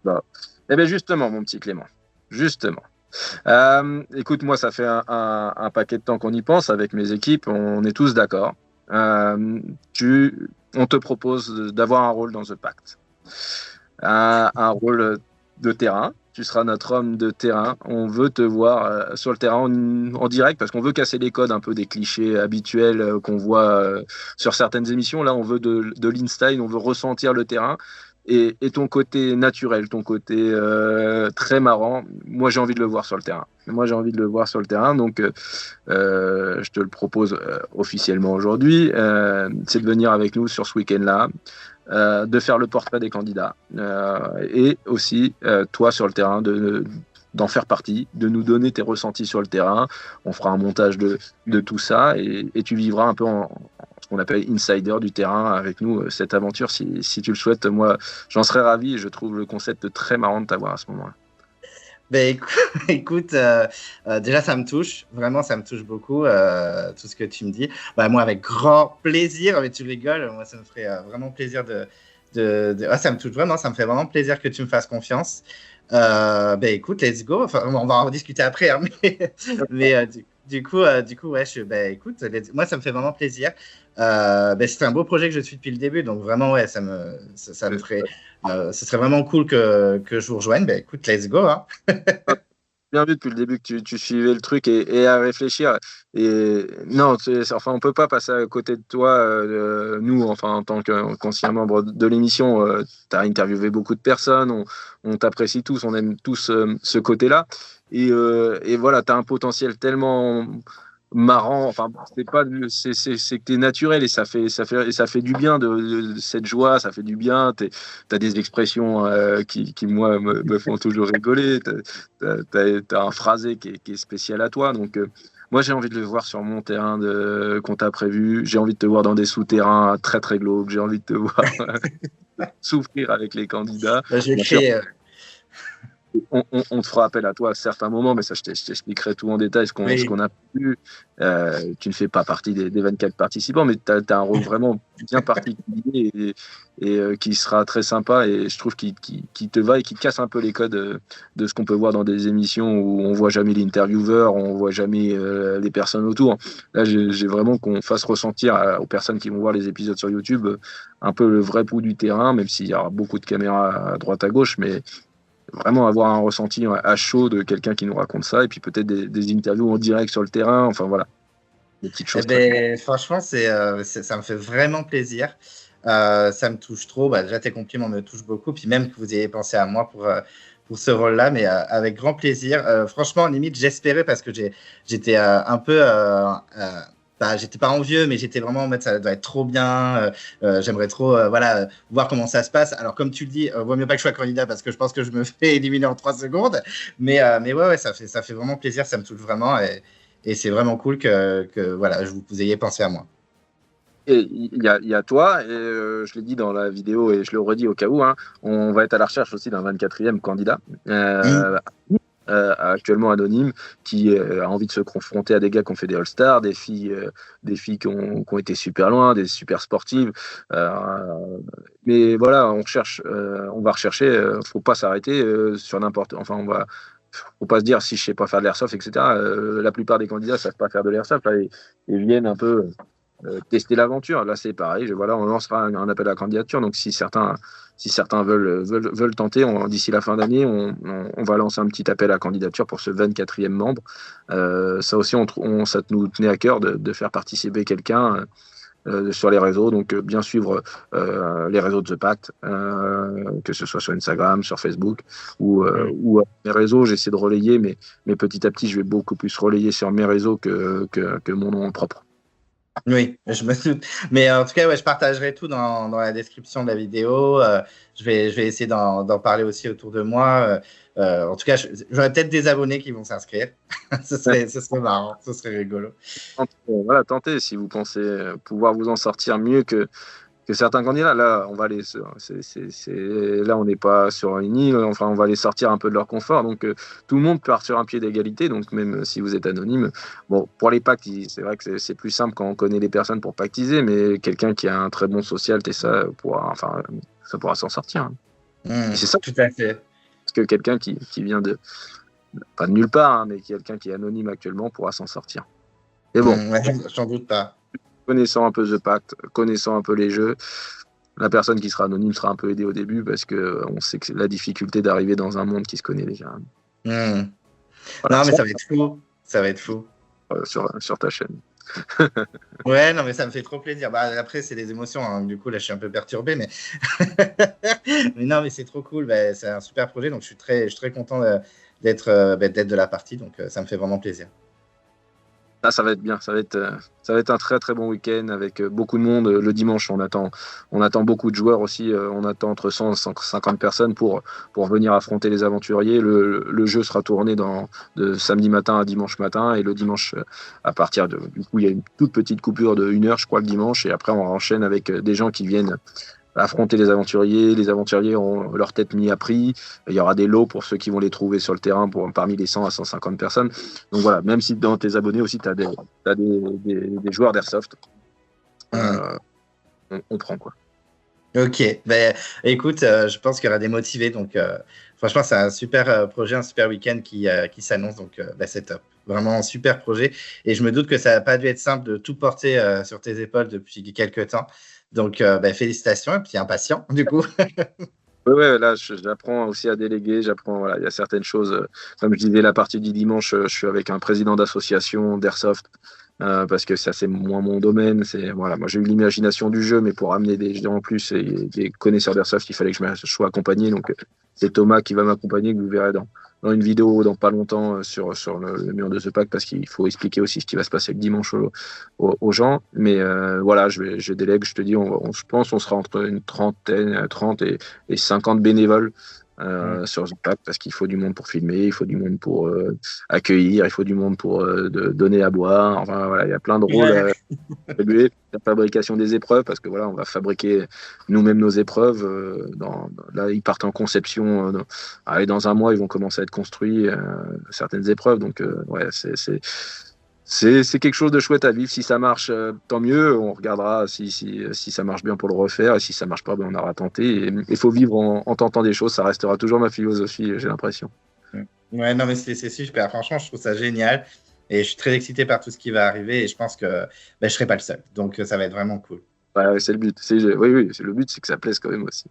Bah. Eh bien justement, mon petit Clément, justement. Écoute, moi, ça fait un paquet de temps qu'on y pense avec mes équipes, on est tous d'accord. On te propose d'avoir un rôle dans The Pact. Un rôle de terrain. Tu seras notre homme de terrain. On veut te voir sur le terrain en direct parce qu'on veut casser les codes un peu des clichés habituels qu'on voit sur certaines émissions. Là, on veut de l'instyle, on veut ressentir le terrain. Et ton côté naturel, ton côté très marrant, moi j'ai envie de le voir sur le terrain. Donc je te le propose officiellement aujourd'hui. C'est de venir avec nous sur ce week-end-là, de faire le portrait des candidats et aussi toi sur le terrain d'en faire partie, de nous donner tes ressentis sur le terrain. On fera un montage de tout ça et tu vivras un peu ce qu'on appelle insider du terrain avec nous, cette aventure. Si tu le souhaites, moi, j'en serais ravi et je trouve le concept très marrant de t'avoir à ce moment-là. Ben, écoute, déjà, ça me touche. Vraiment, ça me touche beaucoup, tout ce que tu me dis. Bah, moi, avec grand plaisir, mais tu rigoles, moi, ça me ferait vraiment plaisir Ah, ça me touche vraiment, ça me fait vraiment plaisir que tu me fasses confiance. Ben, écoute, let's go. Enfin, on va en discuter après, hein, mais du coup, ouais, écoute, moi, ça me fait vraiment plaisir. C'est un beau projet que je suis depuis le début, donc vraiment, ouais, ça me ferait. Ce serait vraiment cool que je vous rejoigne. Ben, écoute, let's go. Hein. Bien vu depuis le début que tu suivais le truc et à réfléchir. Et non, enfin, on peut pas passer à côté de toi. Nous, enfin, en tant qu'ancien membre de l'émission, tu as interviewé beaucoup de personnes. On t'apprécie tous, on aime tous ce côté-là. Et voilà, tu as un potentiel tellement marrant, enfin c'est que t'es naturel et ça fait du bien de cette joie, ça fait du bien. T'as des expressions qui moi me font toujours rigoler. T'as un phrasé qui est spécial à toi, donc moi j'ai envie de le voir sur mon terrain qu'on t'a prévu. J'ai envie de te voir dans des souterrains très très glauques. J'ai envie de te voir souffrir avec les candidats. On te fera appel à toi à certains moments, mais ça, je t'expliquerai tout en détail ce qu'on a pu. Tu ne fais pas partie des 24 participants, mais tu as un rôle vraiment bien particulier et qui sera très sympa et je trouve qui te va et qui casse un peu les codes de ce qu'on peut voir dans des émissions où on voit jamais l'intervieweur, on voit jamais les personnes autour. Là, j'ai vraiment qu'on fasse ressentir aux personnes qui vont voir les épisodes sur YouTube un peu le vrai pouls du terrain, même s'il y aura beaucoup de caméras à droite à gauche, mais vraiment avoir un ressenti à chaud de quelqu'un qui nous raconte ça et puis peut-être des interviews en direct sur le terrain, enfin voilà, des petites choses. Franchement, ça me fait vraiment plaisir. Ça me touche trop. Déjà, tes compliments me touchent beaucoup. Puis même que vous ayez pensé à moi pour ce rôle-là, mais avec grand plaisir. Franchement, limite, j'espérais parce que j'étais un peu... j'étais pas envieux, mais j'étais vraiment en mode ça doit être trop bien. J'aimerais trop voir comment ça se passe. Alors, comme tu le dis, vaut mieux pas que je sois candidat parce que je pense que je me fais éliminer en 3 secondes. Mais ouais, ça fait vraiment plaisir. Ça me touche vraiment. Et c'est vraiment cool que vous ayez pensé à moi. Et il y a toi, et je l'ai dit dans la vidéo et je le redis au cas où, hein, on va être à la recherche aussi d'un 24e candidat. actuellement anonyme, qui a envie de se confronter à des gars qui ont fait des All-Stars, des filles qui ont été super loin, des super sportives. Mais voilà, on va rechercher. Faut pas s'arrêter sur n'importe. Enfin, faut pas se dire si je sais pas faire de l'airsoft, etc. La plupart des candidats savent pas faire de l'airsoft. Là, ils viennent un peu tester l'aventure. Là, c'est pareil. Voilà, on lancera un appel à la candidature. Donc, si certains veulent tenter, d'ici la fin d'année, on va lancer un petit appel à candidature pour ce 24e membre. Ça aussi, ça nous tenait à cœur de faire participer quelqu'un sur les réseaux. Donc, bien suivre les réseaux de The Pact, que ce soit sur Instagram, sur Facebook ou mes réseaux. J'essaie de relayer, mais petit à petit, je vais beaucoup plus relayer sur mes réseaux que mon nom propre. Oui, je me doute. Mais en tout cas, ouais, je partagerai tout dans la description de la vidéo. Je vais essayer d'en parler aussi autour de moi. En tout cas, j'aurai peut-être des abonnés qui vont s'inscrire. ce serait marrant, ce serait rigolo. Voilà, tentez si vous pensez pouvoir vous en sortir mieux que certains candidats. Là, là, on n'est pas sur une île. Enfin, on va les sortir un peu de leur confort. Donc, tout le monde part sur un pied d'égalité. Donc, même si vous êtes anonyme, bon, pour les pactes, c'est vrai que c'est plus simple quand on connaît les personnes pour pactiser. Mais quelqu'un qui a un très bon social, ça pourra s'en sortir. C'est ça, tout à fait. Parce que quelqu'un qui vient pas de nulle part, mais quelqu'un qui est anonyme actuellement pourra s'en sortir. Et bon, j'en doute pas. Connaissant un peu The Pact, connaissant un peu les jeux, la personne qui sera anonyme sera un peu aidée au début parce qu'on sait que c'est la difficulté d'arriver dans un monde qui se connaît déjà. Voilà, non, mais ça va être fou. Ça va être fou. Sur ta chaîne. Ouais, non, mais ça me fait trop plaisir. Après, c'est des émotions. Hein. Du coup, là, je suis un peu perturbé, mais mais non, mais c'est trop cool. C'est un super projet, donc je suis très content d'être de la partie. Donc, ça me fait vraiment plaisir. Là, ça va être bien. Ça va être un très très bon week-end avec beaucoup de monde. Le dimanche, on attend beaucoup de joueurs aussi. On attend entre 100 et 150 personnes pour venir affronter les aventuriers. Le jeu sera tourné de samedi matin à dimanche matin. Et le dimanche, à partir du coup, il y a une toute petite coupure de 1 heure, je crois, le dimanche. Et après, on enchaîne avec des gens qui viennent affronter les aventuriers. Les aventuriers ont leur tête mise à prix. Il y aura des lots pour ceux qui vont les trouver sur le terrain parmi les 100 à 150 personnes. Donc voilà, même si dans tes abonnés aussi, tu as des joueurs d'airsoft, on prend quoi. Ok, écoute, je pense qu'il y aura des motivés. Donc franchement, c'est un super projet, un super week-end qui s'annonce. Donc c'est top. Vraiment un super projet. Et je me doute que ça n'a pas dû être simple de tout porter sur tes épaules depuis quelques temps. Donc, félicitations et puis impatient, du coup. Ouais, là, j'apprends aussi à déléguer. Voilà, il y a certaines choses. Comme je disais, la partie du dimanche, je suis avec un président d'association d'airsoft parce que ça, c'est moins mon domaine. Voilà, moi, j'ai eu l'imagination du jeu, mais pour amener des gens en plus et des connaisseurs d'airsoft, il fallait que je sois accompagné. Donc, c'est Thomas qui va m'accompagner, que vous verrez dans une vidéo dans pas longtemps sur le mur de The Pact, parce qu'il faut expliquer aussi ce qui va se passer le dimanche aux gens. Mais voilà, je délègue, je te dis, je pense qu'on sera entre une 30 et 50 bénévoles sur The Pact, parce qu'il faut du monde pour filmer, il faut du monde pour accueillir, il faut du monde pour donner à boire. Enfin voilà, il y a plein de rôles à attribuer. La fabrication des épreuves, parce que voilà, on va fabriquer nous-mêmes nos épreuves. Là, ils partent en conception. Dans un mois, ils vont commencer à être construits certaines épreuves. Donc ouais, c'est quelque chose de chouette à vivre. Si ça marche, tant mieux. On regardera si ça marche bien pour le refaire. Et si ça marche pas, on aura tenté. Il faut vivre en tentant des choses. Ça restera toujours ma philosophie, j'ai l'impression. Ouais, non, mais c'est super. Franchement, je trouve ça génial. Et je suis très excité par tout ce qui va arriver. Et je pense que je ne serai pas le seul. Donc, ça va être vraiment cool. Ouais, c'est le but. Oui, c'est le but, c'est que ça plaise quand même aussi.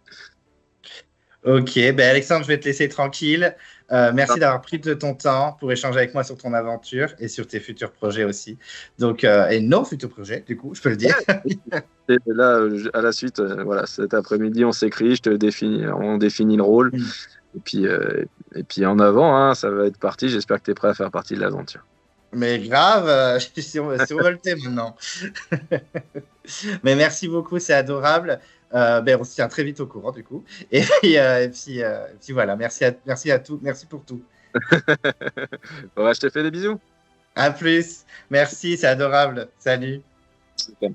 Ok, Alexandre, je vais te laisser tranquille. Merci d'avoir pris de ton temps pour échanger avec moi sur ton aventure et sur tes futurs projets aussi. Donc, et nos futurs projets, du coup, je peux le dire. Et là, à la suite, voilà, cet après-midi, on s'écrit, on définit le rôle. Et puis en avant, hein, ça va être parti. J'espère que tu es prêt à faire partie de l'aventure. Mais grave, je suis survolté maintenant. Mais merci beaucoup, c'est adorable. On se tient très vite au courant du coup. Et puis voilà, merci à tous, merci pour tout. Bon, je te fais des bisous. À plus, merci, c'est adorable. Salut. Super.